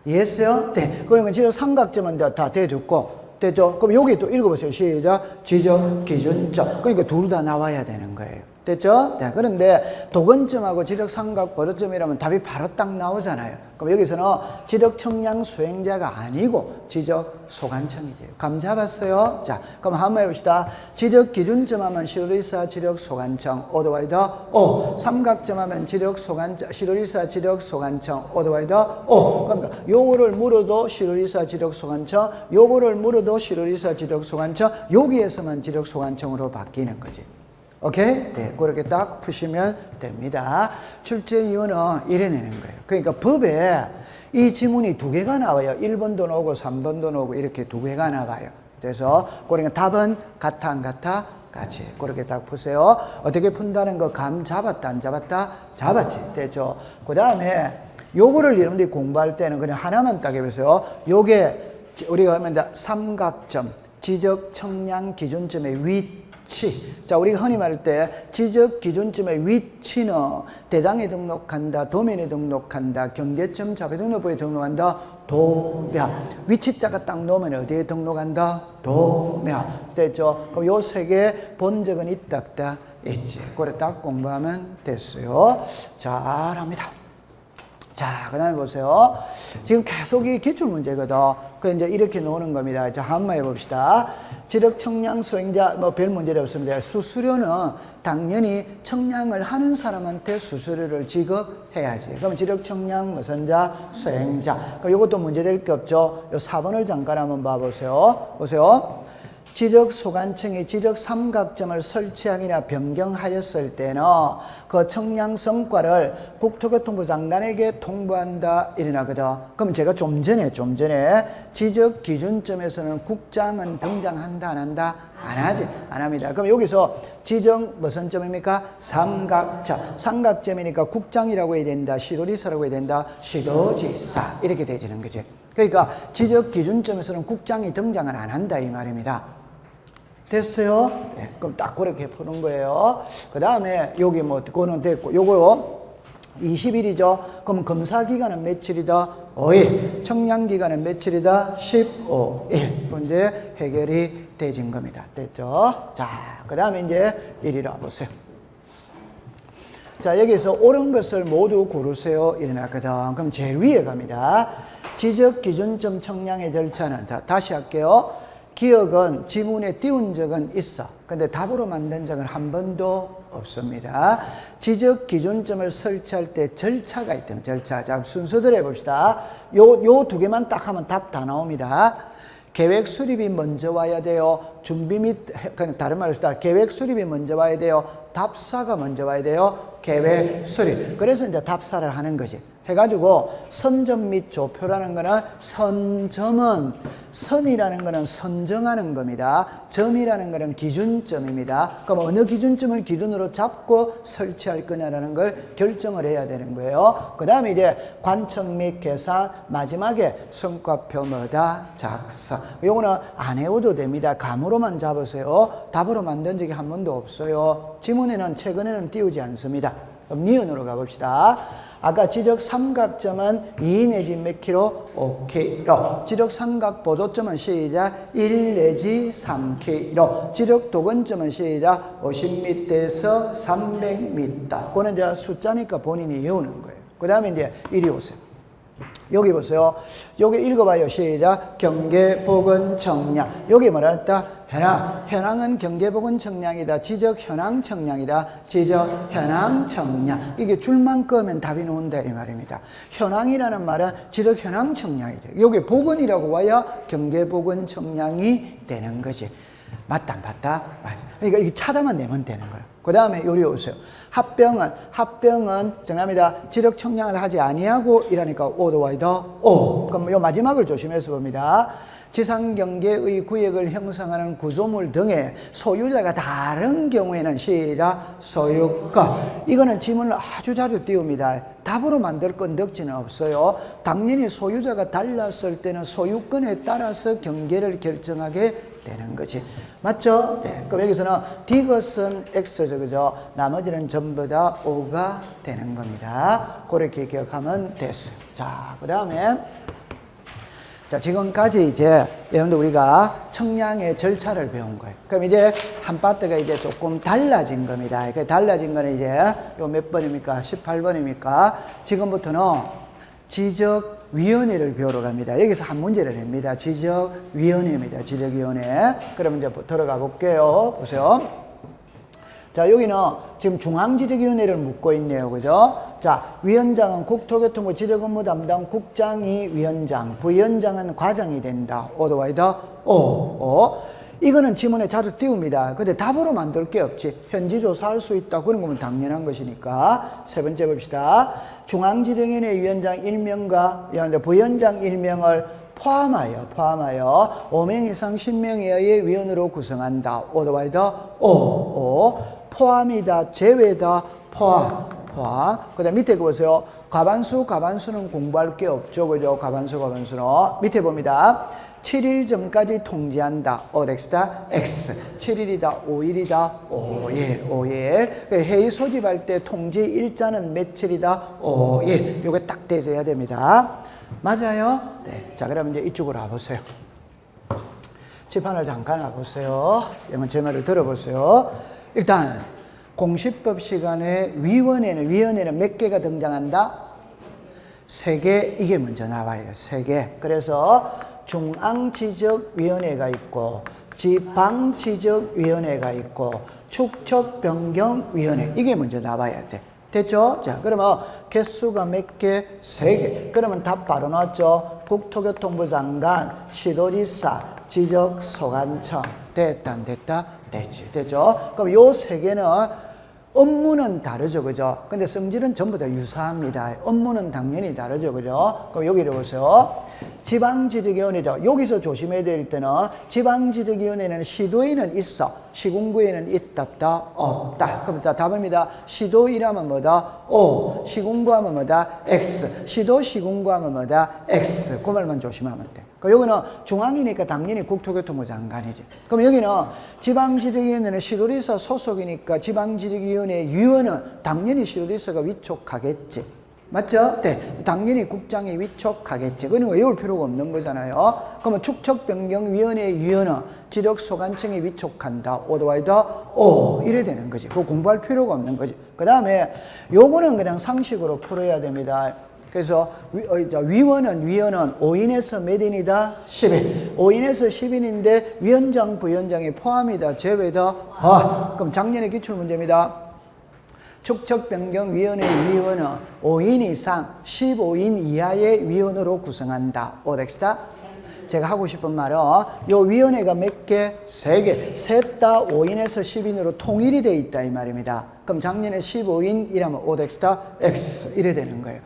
Speaker 1: 이해했어요? 네. 그러니까 지적 삼각점은 다 대줬고, 됐죠? 그럼 여기 또 읽어보세요. 시작. 지적 기준점. 그러니까 둘 다 나와야 되는 거예요. 됐죠? 네. 그런데 도근점하고 지적 삼각 보조점이라면 답이 바로 딱 나오잖아요. 그럼 여기서는 지적 청량 수행자가 아니고 지적 소관청이 돼요. 감 잡았어요? 자, 그럼 한번 해봅시다. 지적 기준점 하면 시도지사, 지적 소관청, 오더와이더 오. 삼각점 하면 지적 소관청, 시도지사, 지적 소관청, 오더와이더 오. 그러니까 요거를 물어도 시도지사, 지적 소관청, 요거를 물어도 시도지사, 지적 소관청, 여기에서만 지적 소관청으로 바뀌는 거지. 오케이? 네, 그렇게 딱 푸시면 됩니다. 출제 이유는 이래 내는 거예요. 그러니까 법에 이 지문이 2개가 나와요. 1번도 나오고 3번도 나오고 이렇게 2개가 나와요. 그래서 그러니까 답은 같아 안 같아? 같이. 그렇게 딱 푸세요. 어떻게 푼다는 거 감 잡았다 안 잡았다? 잡았지. 됐죠? 그 다음에 요거를 여러분들이 공부할 때는 그냥 하나만 딱 해보세요. 요게 우리가 하면 삼각점, 지적 청량 기준점의 위치. 자, 우리가 흔히 말할 때 지적 기준점의 위치는 대장에 등록한다, 도면에 등록한다, 경계점 자폐 등록부에 등록한다, 도면. 위치자가 딱 놓으면 어디에 등록한다? 도면. 됐죠? 그럼 요 3개 본 적은 있다, 없다? 있지. 그래 딱 공부하면 됐어요. 잘합니다. 자, 그 다음에 보세요. 지금 계속 이 기출문제거든. 그 이제 이렇게 나오는 겁니다. 자, 한번 해봅시다. 지적 청량 수행자, 뭐 별 문제는 없습니다. 수수료는 당연히 청량을 하는 사람한테 수수료를 지급해야지. 그럼 지적 청량 무선자, 수행자. 그럼 이것도 문제될 게 없죠. 요 4번을 잠깐 한번 봐보세요. 보세요. 지적 소관청이 지적 삼각점을 설치하거나 변경하였을 때는 그 청량 성과를 국토교통부 장관에게 통보한다 이러나거든. 그럼 제가 좀 전에 지적 기준점에서는 국장은 등장한다 안 한다? 안 하지. 안 합니다. 그럼 여기서 지적 무슨 점입니까? 삼각점. 삼각점이니까 국장이라고 해야 된다. 시도지사라고 해야 된다. 시도지사. 이렇게 되지는 거지. 그러니까 지적 기준점에서는 국장이 등장을 안 한다 이 말입니다. 됐어요? 네, 그럼 딱 그렇게 푸는 거예요. 그 다음에 여기 뭐 그거는 됐고 요거 20일이죠. 그럼 검사 기간은 며칠이다? 5일. 청량 기간은 며칠이다? 15일. 그럼 이제 해결이 되진 겁니다. 됐죠? 자, 그 다음에 이제 1위로 보세요. 자, 여기서 옳은 것을 모두 고르세요. 이래 놨거든. 그럼 제일 위에 갑니다. 지적 기준점 청량의 절차는, 자, 다시 할게요. 기억은 지문에 띄운 적은 있어. 근데 답으로 만든 적은 한 번도 없습니다. 지적 기준점을 설치할 때 절차가 있다면 절차. 자, 순서대로 해봅시다. 요 두 개만 딱 하면 답 다 나옵니다. 계획 수립이 먼저 와야 돼요. 준비 및, 다른 말로 합시다. 계획 수립이 먼저 와야 돼요. 답사가 먼저 와야 돼요. 계획 수립. 그래서 이제 답사를 하는 거지. 해가지고 선점 및 조표라는 거는 선점은, 선이라는 거는 선정하는 겁니다. 점이라는 거는 기준점입니다. 그럼 어느 기준점을 기준으로 잡고 설치할 거냐라는 걸 결정을 해야 되는 거예요. 그 다음에 이제 관측 및 계산, 마지막에 성과표 뭐다? 작성. 요거는 안 해오도 됩니다. 감으로만 잡으세요. 답으로 만든 적이 한 번도 없어요. 지문에는 최근에는 띄우지 않습니다. 그럼 니은으로 가봅시다. 아까 지적 삼각점은 2 내지 몇 킬로? 5킬로. 지적 삼각 보도점은 시작 1 내지 3킬로. 지적 도근점은 시작 50m에서 300m. 그거는 이제 숫자니까 본인이 외우는 거예요. 그 다음에 이제 이리 오세요. 여기 보세요. 여기 읽어봐요. 시작. 경계, 보건, 청량. 여기 뭐라 했다? 현황. 현황은 경계, 보건, 청량이다. 지적, 현황, 청량이다. 지적, 현황, 청량. 이게 줄만 끄면 답이 나온다 이 말입니다. 현황이라는 말은 지적, 현황, 청량이죠. 여기 보건이라고 와야 경계, 보건, 청량이 되는 거지. 맞다 안 맞다? 맞다. 그러니까 이게 차다만 내면 되는 거야. 그 다음에 요리 오세요. 합병은 정답입니다. 지적 청량을 하지 아니하고 이라니까 오도 와이다 오. 그럼 요 마지막을 조심해서 봅니다. 지상경계의 구역을 형성하는 구조물 등의 소유자가 다른 경우에는 시작 소유가. 이거는 지문을 아주 자주 띄웁니다. 답으로 만들 건 넉지는 없어요. 당연히 소유자가 달랐을 때는 소유권에 따라서 경계를 결정하게 되는 거지. 맞죠? 네. 그럼 여기서는 D것은 X죠. 그죠? 나머지는 전부 다 O가 되는 겁니다. 그렇게 기억하면 됐어요. 자, 그 다음에 자, 지금까지 이제 여러분들 우리가 청량의 절차를 배운 거예요. 그럼 이제 한 파트가 이제 조금 달라진 겁니다. 그 달라진 거는 이제 요 몇 번입니까? 18번입니까? 지금부터는 지적위원회를 배우러 갑니다. 여기서 한 문제를 냅니다. 지적위원회입니다. 지적위원회. 그럼 이제 들어가 볼게요. 보세요. 자, 여기는 지금 중앙지적위원회를 묻고 있네요. 그죠? 자, 위원장은 국토교통부 지적업무 담당 국장이 위원장, 부위원장은 과장이 된다. 오도와이다 오. 이거는 지문에 자주 띄웁니다. 근데 답으로 만들 게 없지. 현지 조사할 수 있다. 그런 거면 당연한 것이니까. 세 번째 봅시다. 중앙지정위원회 위원장 1명과 부위원장 1명을 포함하여 5명 이상 10명에 의해 위원으로 구성한다. 오더와이더 오. 포함이다. 제외다. 포함. 그 다음 밑에 보세요. 과반수는 공부할 게 없죠. 그죠? 과반수는. 밑에 봅니다. 7일 전까지 통지한다. 엑스다 X. 7일이다. 5일이다. 5일. 회의 소집할 때 통지 일자는 며칠이다. 5일. 요게 딱 대줘야 됩니다. 맞아요? 네. 자, 그럼 이제 이쪽으로 와보세요. 칠판을 잠깐 와보세요. 여러분 제 말을 들어보세요. 일단 공시법 시간에 위원회는 몇 개가 등장한다? 3개. 이게 먼저 나와요. 3개. 그래서 중앙지적위원회가 있고 지방지적위원회가 있고 축척변경위원회. 이게 먼저 나와야 돼. 됐죠? 자, 그러면 개수가 몇 개? 3개. 그러면 답 바로 나왔죠? 국토교통부 장관, 시도지사, 지적소관청. 됐다, 안 됐다? 됐지. 됐죠? 그럼 요 3개는 업무는 다르죠. 그죠? 근데 성질은 전부 다 유사합니다. 업무는 당연히 다르죠. 그죠? 그럼 여기를 보세요. 지방지적위원회죠. 여기서 조심해야 될 때는 지방지적위원회는 시도에는 있어, 시군구에는 있다, 없다. 그럼 답입니다. 시도이라면 뭐다? O. 시군구하면 뭐다? X. 시도, 시군구하면 뭐다? X. 그 말만 조심하면 돼. 여기는 중앙이니까 당연히 국토교통부 장관이지. 그럼 여기는 지방지적위원회는 시도지사 소속이니까 지방지적위원회 위원은 당연히 시도지사가 위촉하겠지. 맞죠? 네. 당연히 국장이 위촉하겠지. 그러니까 외울 필요가 없는 거잖아요. 그러면 축척변경위원회 위원은 지적소관청이 위촉한다. 오더와이더 오. 이래 되는 거지. 그거 공부할 필요가 없는 거지. 그 다음에 요거는 그냥 상식으로 풀어야 됩니다. 그래서 위원은 5인에서 몇 인이다? 10인. 5인에서 10인인데 위원장, 부위원장이 포함이다, 제외다? 그럼 작년의 기출문제입니다. 축척변경위원회 위원은 5인 이상 15인 이하의 위원으로 구성한다. 오덱스다? 제가 하고 싶은 말은 요 위원회가 몇 개? 3개. 셋 다 5인에서 10인으로 통일이 돼 있다 이 말입니다. 그럼 작년에 15인이라면 오덱스다? X 이래 되는 거예요.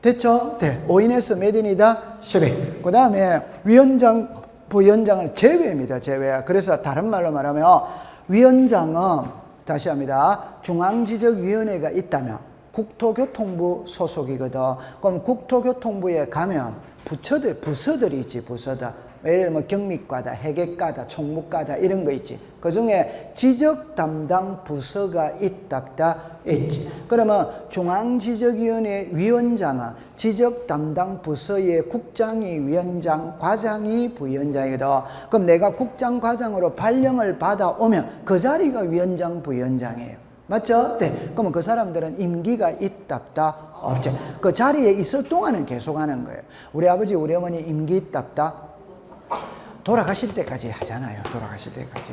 Speaker 1: 됐죠? 네. 5인에서 몇 인이다? 10인. 그 다음에 위원장, 부위원장을 제외입니다. 제외. 그래서 다른 말로 말하면 위원장은 다시 합니다. 중앙지적위원회가 있다면 국토교통부 소속이거든. 그럼 국토교통부에 가면 부서들이 있지, 부서들. 예를 들면 경리과다, 회계과다, 총무과다 이런 거 있지. 그 중에 지적 담당 부서가 있답다 있지. 그러면 중앙지적위원회 위원장은 지적 담당 부서의 국장이 위원장, 과장이 부위원장이거든. 그럼 내가 국장, 과장으로 발령을 받아오면 그 자리가 위원장, 부위원장이에요. 맞죠? 네. 그러면 그 사람들은 임기가 있답다 없지. 그 자리에 있을 동안은 계속 하는 거예요. 우리 아버지, 우리 어머니 임기 있답다 돌아가실 때까지 하잖아요. 돌아가실 때까지.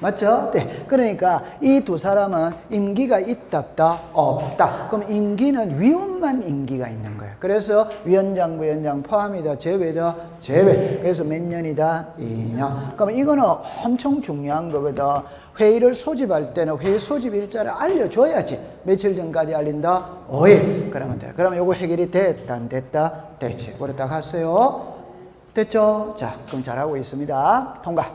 Speaker 1: 맞죠? 네. 그러니까 이 두 사람은 임기가 있답다 없다. 그럼 임기는 위원만 임기가 있는 거예요. 그래서 위원장, 부위원장 포함이다, 제외다, 제외. 그래서 몇 년이다? 2년. 그럼 이거는 엄청 중요한 거거든. 회의를 소집할 때는 회의 소집 일자를 알려줘야지. 며칠 전까지 알린다? 5일. 그러면 돼요. 그러면 요거 해결이 됐다, 안 됐다? 됐지. 그렇다 하세요. 됐죠? 자, 그럼 잘하고 있습니다. 통과.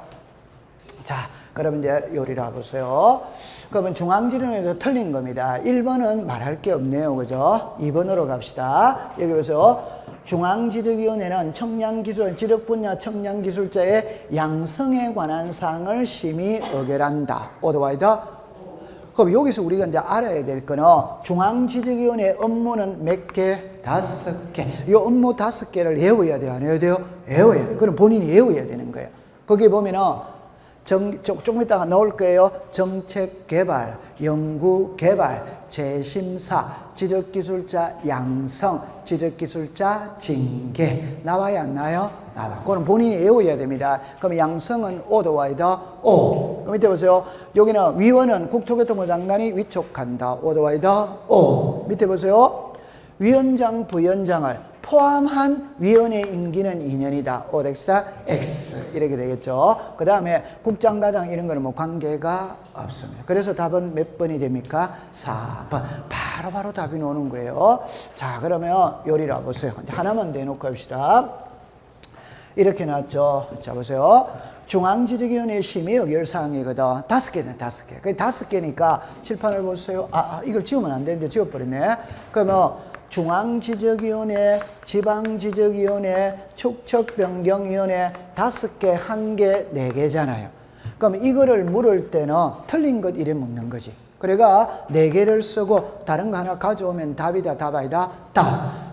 Speaker 1: 자, 그러면 이제 요리를 해보세요. 그러면 중앙지정에서 틀린 겁니다. 1번은 말할 게 없네요. 그죠? 2번으로 갑시다. 여기 보세요. 중앙지적위원회는 청량기술, 지적분야 청량기술자의 양성에 관한 사항을 심의 의결한다. 오더와이더 그럼 여기서 우리가 이제 알아야 될 거는 중앙지적위원회 업무는 몇 개? 5개. 이 업무 5개를 외워야 돼요? 안 외워야 돼요? 외워야 돼요. 그럼 본인이 외워야 되는 거예요. 거기 보면은 조금 이따가 나올 거예요. 정책개발, 연구개발, 재심사, 지적기술자 양성, 지적기술자 징계. 나와요? 안 나와요? 나와. 그럼 본인이 외워야 됩니다. 그럼 양성은 오더와이더 오. 그럼 밑에 보세요. 여기는 위원은 국토교통부 장관이 위촉한다. 오더와이더 오. 밑에 보세요. 위원장, 부위원장을 포함한 위원회 임기는 2년이다. 오덱스타 X 이렇게 되겠죠. 그 다음에 국장, 과장 이런 거는 뭐 관계가 없습니다. 그래서 답은 몇 번이 됩니까? 4번. 바로 답이 나오는 거예요. 자, 그러면 요리를 보세요. 하나만 내놓고 합시다. 이렇게 나왔죠. 자, 보세요. 중앙지적위원회 심의 의결사항이거든. 5개네, 5개. 그 5개니까 칠판을 보세요. 이걸 지우면 안 되는데 지워버렸네. 그러면 중앙지적위원회, 지방지적위원회, 축척변경위원회 5개, 1개, 4개잖아요. 그럼 이거를 물을 때는 틀린 것 이래 묻는 거지. 그러니까 4개를 쓰고 다른 거 하나 가져오면 답이다, 답 아니다, 답.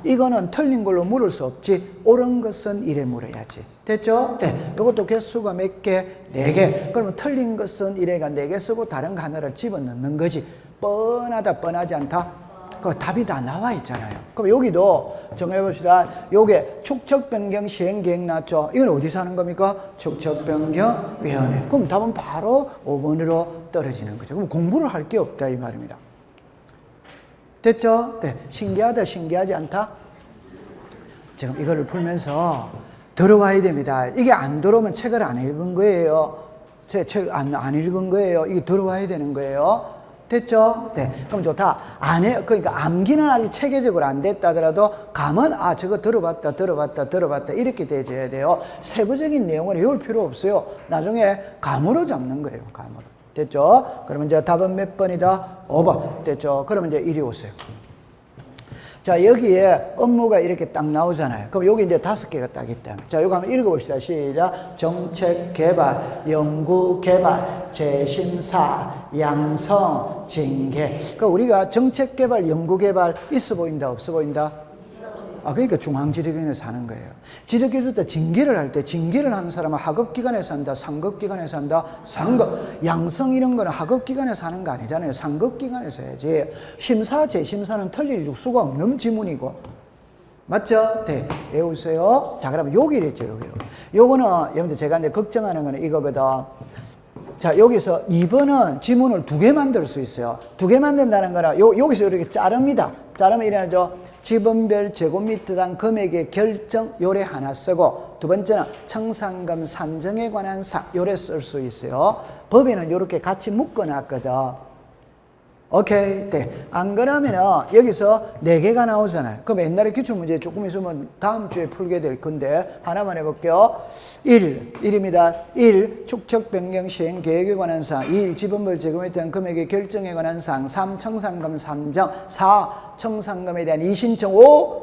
Speaker 1: 이거는 틀린 걸로 물을 수 없지. 옳은 것은 이래 물어야지. 됐죠? 네. 이것도 개수가 몇 개? 4개. 그러면 틀린 것은 이래가 4개 쓰고 다른 거 하나를 집어넣는 거지. 뻔하다, 뻔하지 않다? 그 답이 다 나와 있잖아요. 그럼 여기도 정해봅시다. 요게 축척변경 시행계획 나왔죠? 이건 어디서 하는 겁니까? 축척변경위원회. 그럼 답은 바로 5번으로 떨어지는 거죠. 그럼 공부를 할 게 없다 이 말입니다. 됐죠? 네. 신기하다, 신기하지 않다? 지금 이거를 풀면서 들어와야 됩니다. 이게 안 들어오면 책을 안 읽은 거예요. 책 안 읽은 거예요. 이게 들어와야 되는 거예요. 됐죠? 네. 그럼 좋다. 안 해. 그러니까 암기는 아직 체계적으로 안 됐다 하더라도 감은 저거 들어봤다 이렇게 돼줘야 돼요. 세부적인 내용을 외울 필요 없어요. 나중에 감으로 잡는 거예요. 감으로. 됐죠? 그러면 이제 답은 몇 번이다? 5번. 됐죠? 그러면 이제 이리 오세요. 자, 여기에 업무가 이렇게 딱 나오잖아요. 그럼 여기 이제 5개가 딱 있다. 자, 이거 한번 읽어봅시다. 시작. 정책 개발, 연구 개발, 재심사, 양성, 징계. 그러니까 우리가 정책 개발, 연구 개발 있어 보인다, 없어 보인다? 그러니까 중앙지력위원회에서 하는 거예요. 지적해줄 때 징계를 할 때 징계를 하는 사람은 하급기관에서 한다, 상급기관에서 한다, 상급. 양성 이런 거는 하급기관에서 하는 거 아니잖아요. 상급기관에서 해야지. 심사, 재심사는 틀릴 수가 없는 지문이고. 맞죠? 네. 외우세요. 자, 그러면 여기 이랬죠, 여기. 요거는, 여러분들 제가 이제 걱정하는 거는 이거거든. 자, 여기서 2번은 지문을 2개 만들 수 있어요. 2개 만든다는 거는 여기서 이렇게 자릅니다. 자르면 이래야죠. 지번별 제곱미터당 금액의 결정 요래 하나 쓰고, 두 번째는 청산금 산정에 관한 사 요래 쓸 수 있어요. 법에는 이렇게 같이 묶어놨거든. 오케이. 네. 안 그러면은 여기서 4개가 나오잖아요. 그럼 옛날에 기출문제 조금 있으면 다음 주에 풀게 될 건데 하나만 해볼게요. 1입니다. 1. 축척 변경 시행 계획에 관한 사항. 2. 지번별 제곱미터당 금액의 결정에 관한 사항. 3. 청산금 산정. 4. 청산금에 대한 이신청. 5.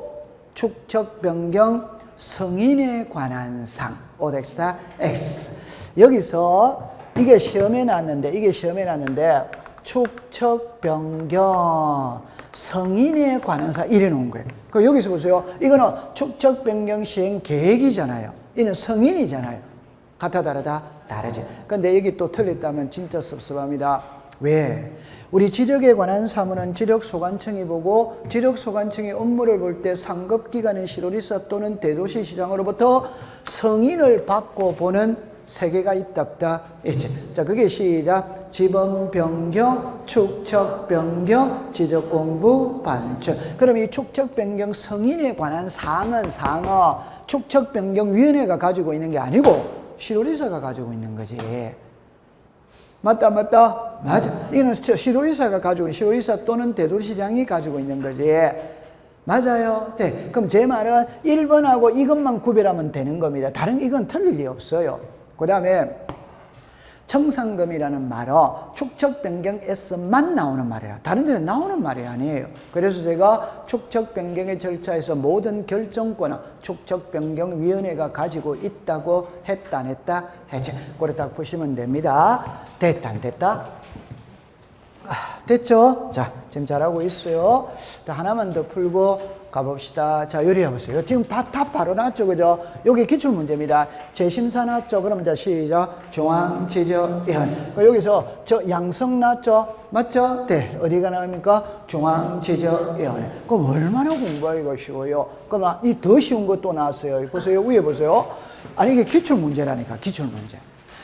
Speaker 1: 축척 변경 승인에 관한 사항. 오덱스타 X. 여기서 이게 시험에 났는데 축척 변경 승인에 관한 사항 이래 놓은 거예요. 그럼 여기서 보세요. 이거는 축척 변경 시행 계획이잖아요. 이는 승인이잖아요. 같아 다르다? 다르지. 근데 여기 또 틀렸다면 진짜 섭섭합니다. 왜? 우리 지적에 관한 사무는 지적소관청이 보고 지적소관청이 업무를 볼 때 상급기관인 시로리사 또는 대도시시장으로부터 승인을 받고 보는 세계가 있답다. 있지. 자, 그게 시작. 지번 변경, 축척 변경, 지적 공부 반출. 그럼 이 축척 변경 승인에 관한 사항은 축척 변경 위원회가 가지고 있는 게 아니고 시로리사가 가지고 있는 거지. 맞다. 맞아. 이거는 시로리사가 가지고 시로리사 또는 대도시장이 가지고 있는 거지. 맞아요. 네. 그럼 제 말은 1번하고 이것만 구별하면 되는 겁니다. 다른 이건 틀릴 리 없어요. 그 다음에 청산금이라는 말은 축척 변경 S만 나오는 말이에요. 다른 데는 나오는 말이 아니에요. 그래서 제가 축척 변경의 절차에서 모든 결정권은 축척 변경 위원회가 가지고 있다고 했다 안 했다? 했지. 그렇게 딱 보시면 됩니다. 됐다 안 됐다? 됐죠? 자, 지금 잘하고 있어요. 자, 하나만 더 풀고 가봅시다. 자, 요리 해보세요. 지금 답 바로 나왔죠, 그죠? 여기 기출문제입니다. 재심사 나왔죠? 그럼 이제 시작. 중앙지적위원회. 여기서 저 양성 나왔죠? 맞죠? 네. 어디가 나옵니까? 중앙지적위원회. 그럼 얼마나 공부하기가 쉬워요? 그럼 이 더 쉬운 것도 나왔어요. 보세요. 위에 보세요. 아니, 이게 기출문제라니까, 기출문제.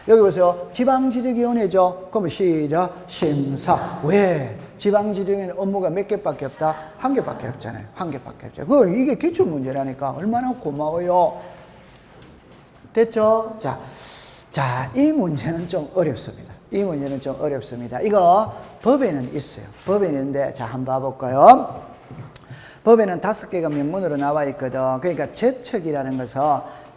Speaker 1: 여기 보세요. 지방지적위원회죠. 그러면 시작. 심사. 왜? 지방지적위원회 업무가 몇 개밖에 없다? 1개밖에 없잖아요. 1개밖에 없죠. 이게 기출문제라니까 얼마나 고마워요. 됐죠? 자, 이 문제는 좀 어렵습니다. 이거 법에는 있어요. 법에 있는데, 자, 한번 봐볼까요? 법에는 5개가 명문으로 나와 있거든. 그러니까 제척이라는 것은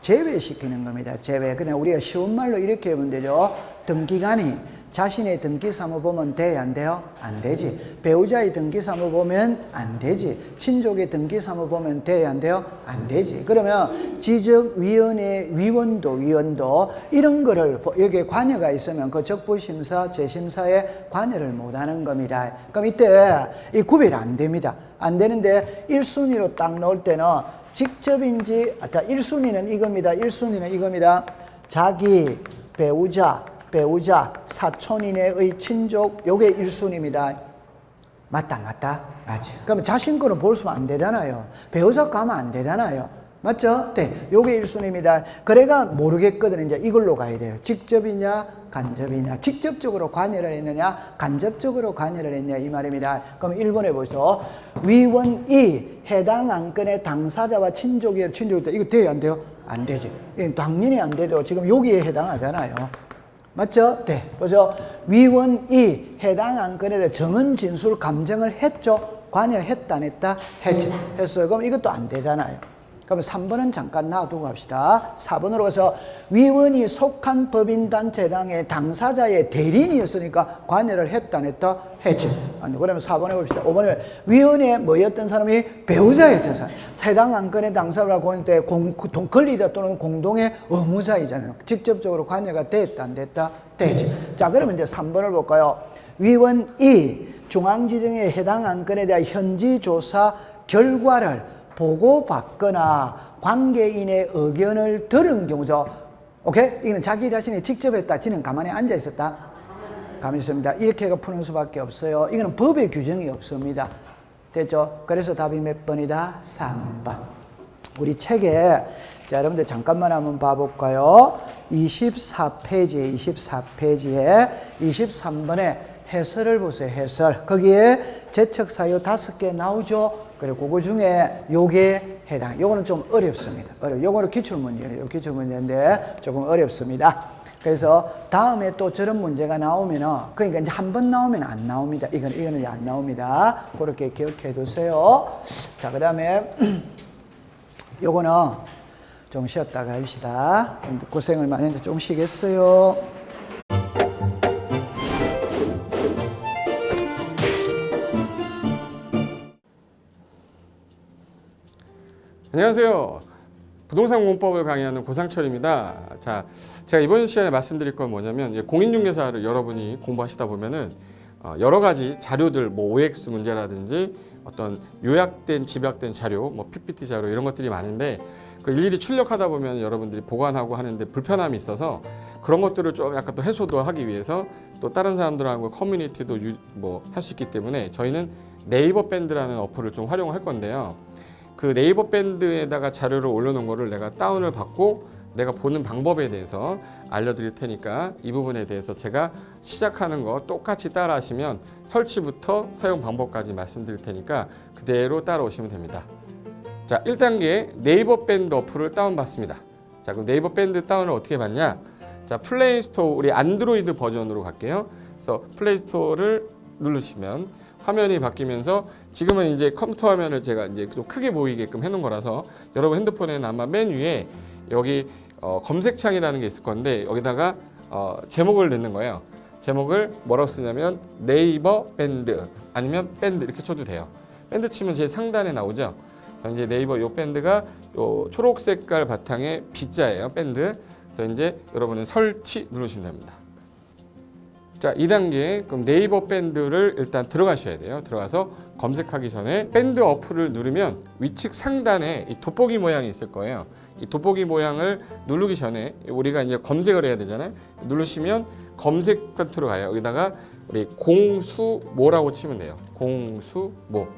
Speaker 1: 제외시키는 겁니다. 제외. 그냥 우리가 쉬운 말로 이렇게 하면 되죠. 등기관이 자신의 등기사무보면 돼? 안 돼요? 안 되지. 배우자의 등기사무보면 안 되지. 친족의 등기사무보면 돼? 안 돼요? 안 되지. 그러면 지적위원회 위원도 이런 거를 여기에 관여가 있으면 그 적부심사, 재심사에 관여를 못하는 겁니다. 그럼 이때 이 구별이 안 됩니다. 안 되는데 1순위로 딱 넣을 때는 직접인지, 1순위는 이겁니다. 자기, 배우자, 사촌 이내의 친족, 요게 1순위입니다. 맞다. 맞지. 그러면 자신 거는 볼 수는 안 되잖아요. 배우자 가면 안 되잖아요. 맞죠? 네. 요게 1순위입니다. 그래가 모르겠거든. 이제 이걸로 가야 돼요. 직접이냐, 간접이냐. 직접적으로 관여를 했느냐, 간접적으로 관여를 했냐, 이 말입니다. 그럼 1번에 보시죠. 위원이 해당 안건의 당사자와 친족이 이거 돼요, 안 돼요? 안 되지. 당연히 안 되죠. 지금 여기에 해당하잖아요. 맞죠? 네. 보죠. 위원이 해당 안건에 대해 정은 진술 감정을 했죠. 관여했다 안 했다? 했지. 했어요. 그럼 이것도 안 되잖아요. 그러면 3번은 잠깐 놔두고 갑시다. 4번으로 가서 위원이 속한 법인단체당의 당사자의 대리인이었으니까 관여를 했다 안 했다? 했지. 아니, 그러면 4번에 봅시다. 5번에 위원의 뭐였던 사람이 배우자였던 사람. 해당 안건의 당사자라고 할 때 권리자 또는 공동의 의무자이잖아요. 직접적으로 관여가 됐다 안 됐다? 되지. 자, 그러면 이제 3번을 볼까요? 위원이 중앙지정에 해당 안건에 대한 현지 조사 결과를 보고받거나 관계인의 의견을 들은 경우죠. 오케이? 이거는 자기 자신이 직접 했다. 지는 가만히 앉아 있었다. 가만히 있습니다. 이렇게가 푸는 수밖에 없어요. 이거는 법의 규정이 없습니다. 됐죠? 그래서 답이 몇 번이다? 3번. 우리 책에 자, 여러분들 잠깐만 한번 봐볼까요? 24페이지에 23번에 해설을 보세요. 해설. 거기에 제척 사유 5개 나오죠. 그리고 그거 중에 요게 해당. 요거는 좀 어렵습니다. 요거는 기출문제예요. 기출문제인데 조금 어렵습니다. 그래서 다음에 또 저런 문제가 나오면은, 그러니까 이제 한 번 나오면 안 나옵니다. 이거는 이제 안 나옵니다. 그렇게 기억해 두세요. 자, 그 다음에 요거는 좀 쉬었다가 합시다. 고생을 많이 했는데 좀 쉬겠어요.
Speaker 2: 안녕하세요. 부동산 공법을 강의하는 고상철입니다. 자, 제가 이번 시간에 말씀드릴 건 뭐냐면, 공인중개사를 여러분이 공부하시다 보면은 여러 가지 자료들, 뭐 OX 문제라든지 어떤 요약된 집약된 자료, 뭐 PPT 자료 이런 것들이 많은데, 그 일일이 출력하다 보면 여러분들이 보관하고 하는데 불편함이 있어서 그런 것들을 좀 약간 또 해소도 하기 위해서 또 다른 사람들하고 커뮤니티도 뭐 할 수 있기 때문에 저희는 네이버 밴드라는 어플을 좀 활용할 건데요. 그 네이버 밴드에다가 자료를 올려놓은 거를 내가 다운을 받고 내가 보는 방법에 대해서 알려드릴 테니까 이 부분에 대해서 제가 시작하는 거 똑같이 따라 하시면 설치부터 사용 방법까지 말씀드릴 테니까 그대로 따라오시면 됩니다. 자, 1단계 네이버 밴드 어플을 다운받습니다. 자, 그럼 네이버 밴드 다운을 어떻게 받냐? 자, 플레이스토어, 우리 안드로이드 버전으로 갈게요. 그래서 플레이스토어를 누르시면 화면이 바뀌면서, 지금은 이제 컴퓨터 화면을 제가 이제 좀 크게 보이게끔 해놓은 거라서 여러분 핸드폰에는 아마 맨 위에 여기 검색창이라는 게 있을 건데 여기다가 제목을 넣는 거예요. 제목을 뭐라고 쓰냐면 네이버 밴드 아니면 밴드 이렇게 쳐도 돼요. 밴드 치면 제일 상단에 나오죠. 그래서 이제 네이버 요 밴드가 요 초록 색깔 바탕에 B자예요. 밴드. 그래서 이제 여러분은 설치 누르시면 됩니다. 자, 2단계 그럼 네이버 밴드를 일단 들어가셔야 돼요. 들어가서 검색하기 전에 밴드 어플을 누르면 위측 상단에 이 돋보기 모양이 있을 거예요. 이 돋보기 모양을 누르기 전에 우리가 이제 검색을 해야 되잖아요. 누르시면 검색 컨트롤 가요. 여기다가 우리 공수모라고 치면 돼요. 공수모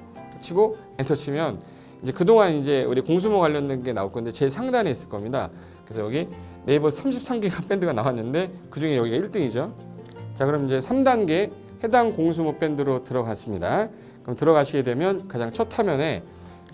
Speaker 2: 치고 엔터 치면 이제 그동안 이제 우리 공수모 관련된 게 나올 건데 제일 상단에 있을 겁니다. 그래서 여기 네이버 33개가 밴드가 나왔는데 그중에 여기가 1등이죠. 자, 그럼 이제 3단계 해당 공수모 밴드로 들어갔습니다. 그럼 들어가시게 되면 가장 첫 화면에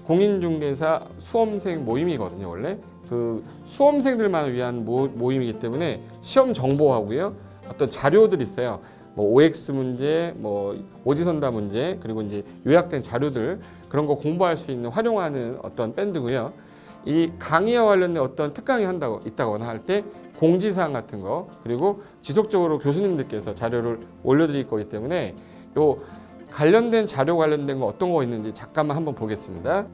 Speaker 2: 공인중개사 수험생 모임이거든요. 원래 그 수험생들만 위한 모임이기 때문에 시험 정보하고요, 어떤 자료들이 있어요. 뭐 OX 문제, 뭐 오지선다 문제, 그리고 이제 요약된 자료들, 그런 거 공부할 수 있는 활용하는 어떤 밴드고요. 이 강의와 관련된 어떤 특강이 있다거나 할 때 공지사항 같은 거, 그리고 지속적으로 교수님들께서 자료를 올려드릴 거기 때문에 요 관련된 자료 관련된 거 어떤 거 있는지 잠깐만 한번 보겠습니다.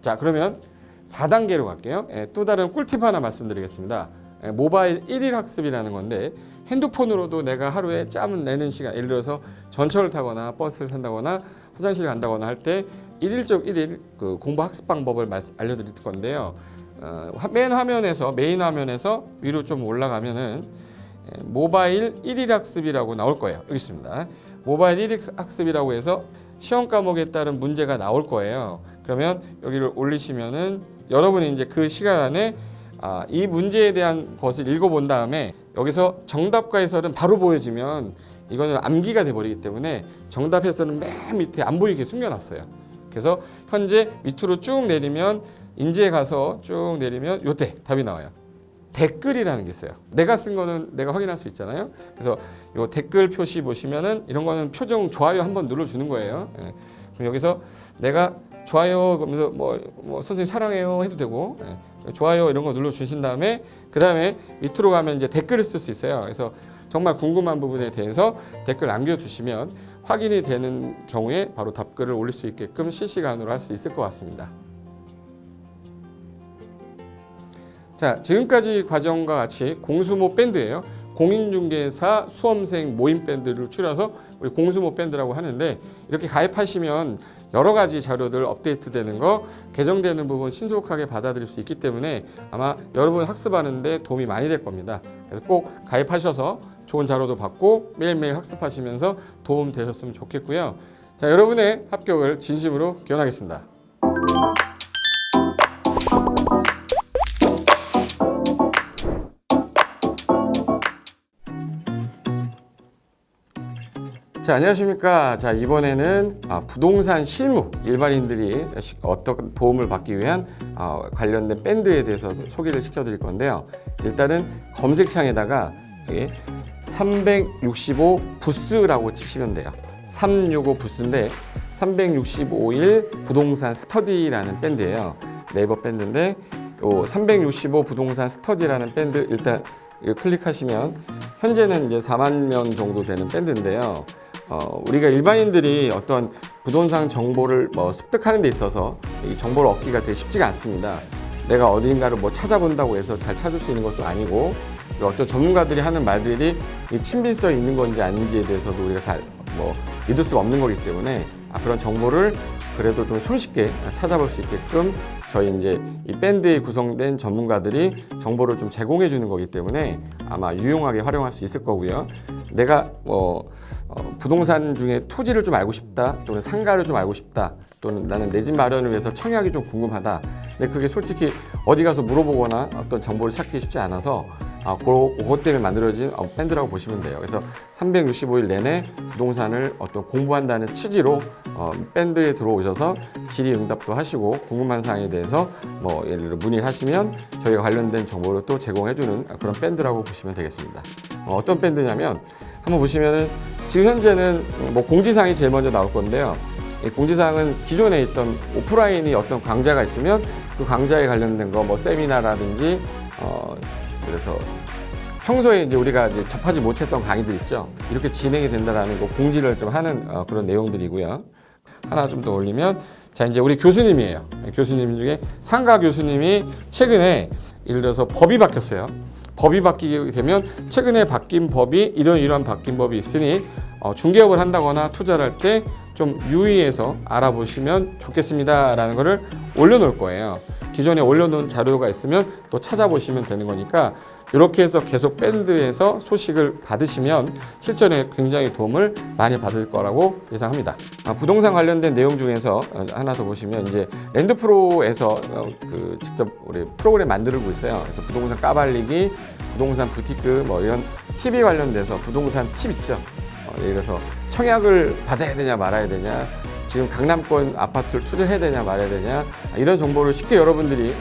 Speaker 2: 자, 그러면 4단계로 갈게요. 또 다른 꿀팁 하나 말씀드리겠습니다. 모바일 1일 학습이라는 건데, 핸드폰으로도 내가 하루에 짬을 내는 시간, 예를 들어서 전철을 타거나 버스를 탄다거나 화장실을 간다거나 할 때 1일 그 공부 학습 방법을 알려드릴 건데요. 메인 화면에서 위로 좀 올라가면은 모바일 1일 학습이라고 나올 거예요. 여기 있습니다. 모바일 1일 학습이라고 해서 시험 과목에 따른 문제가 나올 거예요. 그러면 여기를 올리시면은 여러분이 이제 그 시간 안에 이 문제에 대한 것을 읽어본 다음에 여기서 정답과 해설은 바로 보여지면 이거는 암기가 돼버리기 때문에 정답에서는 맨 밑에 안 보이게 숨겨놨어요. 그래서 현재 밑으로 쭉 내리면 인지에 가서 쭉 내리면 요때 답이 나와요. 댓글이라는 게 있어요. 내가 쓴 거는 내가 확인할 수 있잖아요. 그래서 요 댓글 표시 보시면은 이런 거는 표정 좋아요 한번 눌러주는 거예요. 예. 그럼 여기서 내가 좋아요 그러면서 뭐 선생님 사랑해요 해도 되고 좋아요 이런 거 눌러주신 다음에 그 다음에 밑으로 가면 이제 댓글을 쓸 수 있어요. 그래서 정말 궁금한 부분에 대해서 댓글 남겨주시면 확인이 되는 경우에 바로 답글을 올릴 수 있게끔 실시간으로 할 수 있을 것 같습니다. 자, 지금까지 과정과 같이 공수모 밴드예요. 공인중개사 수험생 모임 밴드를 줄여서 우리 공수모 밴드라고 하는데 이렇게 가입하시면 여러 가지 자료들 업데이트되는 거, 개정되는 부분 신속하게 받아들일 수 있기 때문에 아마 여러분 학습하는데 도움이 많이 될 겁니다. 그래서 꼭 가입하셔서 좋은 자료도 받고 매일매일 학습하시면서 도움 되셨으면 좋겠고요. 자, 여러분의 합격을 진심으로 기원하겠습니다. 자, 안녕하십니까. 자, 이번에는 부동산 실무 일반인들이 어떤 도움을 받기 위한 관련된 밴드에 대해서 소개를 시켜드릴 건데요. 일단은 검색창에다가 365 부스라고 치시면 돼요. 365 부스인데 365일 부동산 스터디라는 밴드예요. 네이버 밴드인데 요 365 부동산 스터디라는 밴드 일단 클릭하시면 현재는 이제 4만 명 정도 되는 밴드인데요. 우리가 일반인들이 어떤 부동산 정보를 습득하는 데 있어서 이 정보를 얻기가 되게 쉽지가 않습니다. 내가 어딘가를 찾아본다고 해서 잘 찾을 수 있는 것도 아니고 어떤 전문가들이 하는 말들이 이 친밀성이 있는 건지 아닌지에 대해서도 우리가 잘 믿을 수가 없는 거기 때문에 그런 정보를 그래도 좀 손쉽게 찾아볼 수 있게끔 저희 이제 이 밴드에 구성된 전문가들이 정보를 좀 제공해 주는 거기 때문에 아마 유용하게 활용할 수 있을 거고요. 내가 부동산 중에 토지를 좀 알고 싶다 또는 상가를 좀 알고 싶다 또는 나는 내 집 마련을 위해서 청약이 좀 궁금하다. 근데 그게 솔직히 어디 가서 물어보거나 어떤 정보를 찾기 쉽지 않아서 그것 때문에 만들어진 밴드라고 보시면 돼요. 그래서 365일 내내 부동산을 어떤 공부한다는 취지로 밴드에 들어오셔서 질의응답도 하시고 궁금한 사항에 대해서 예를 들어 문의를 하시면 저희가 관련된 정보를 또 제공해주는 그런 밴드라고 보시면 되겠습니다. 어떤 밴드냐면 한번 보시면은 지금 현재는 공지사항이 제일 먼저 나올 건데요. 이 공지사항은 기존에 있던 오프라인이 어떤 강좌가 있으면 그 강좌에 관련된 거 세미나라든지 그래서 평소에 이제 우리가 이제 접하지 못했던 강의들 있죠. 이렇게 진행이 된다라는 거 공지를 좀 하는 그런 내용들이고요. 하나 좀 더 올리면 자 이제 우리 교수님이에요. 교수님 중에 상가 교수님이 최근에 예를 들어서 법이 바뀌었어요. 법이 바뀌게 되면 최근에 바뀐 법이 이러한 바뀐 법이 있으니 중개업을 한다거나 투자를 할 때 좀 유의해서 알아보시면 좋겠습니다라는 거를 올려놓을 거예요. 기존에 올려놓은 자료가 있으면 또 찾아보시면 되는 거니까 이렇게 해서 계속 밴드에서 소식을 받으시면 실전에 굉장히 도움을 많이 받을 거라고 예상합니다. 부동산 관련된 내용 중에서 하나 더 보시면 이제 랜드프로에서 직접 우리 프로그램 만들고 있어요. 그래서 부동산 까발리기, 부동산 부티크 이런 TV 관련돼서 부동산 팁 있죠. 예를 들어서 청약을 받아야 되냐 말아야 되냐, 지금 강남권 아파트를 투자해야 되냐 말아야 되냐 이런 정보를 쉽게 여러분들이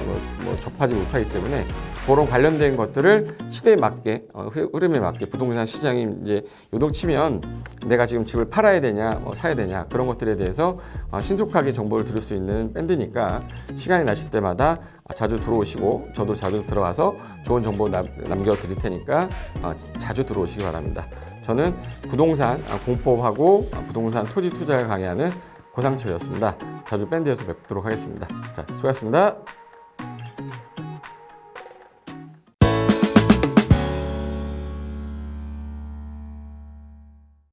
Speaker 2: 접하지 못하기 때문에 그런 관련된 것들을 시대에 맞게 흐름에 맞게 부동산 시장이 이제 요동치면 내가 지금 집을 팔아야 되냐 사야 되냐 그런 것들에 대해서 신속하게 정보를 들을 수 있는 밴드니까 시간이 나실 때마다 자주 들어오시고 저도 자주 들어가서 좋은 정보 남겨드릴 테니까 자주 들어오시기 바랍니다. 저는 부동산 공법하고 부동산 토지 투자를 강의하는 고상철이었습니다. 자주 밴드에서 뵙도록 하겠습니다. 자, 수고하셨습니다.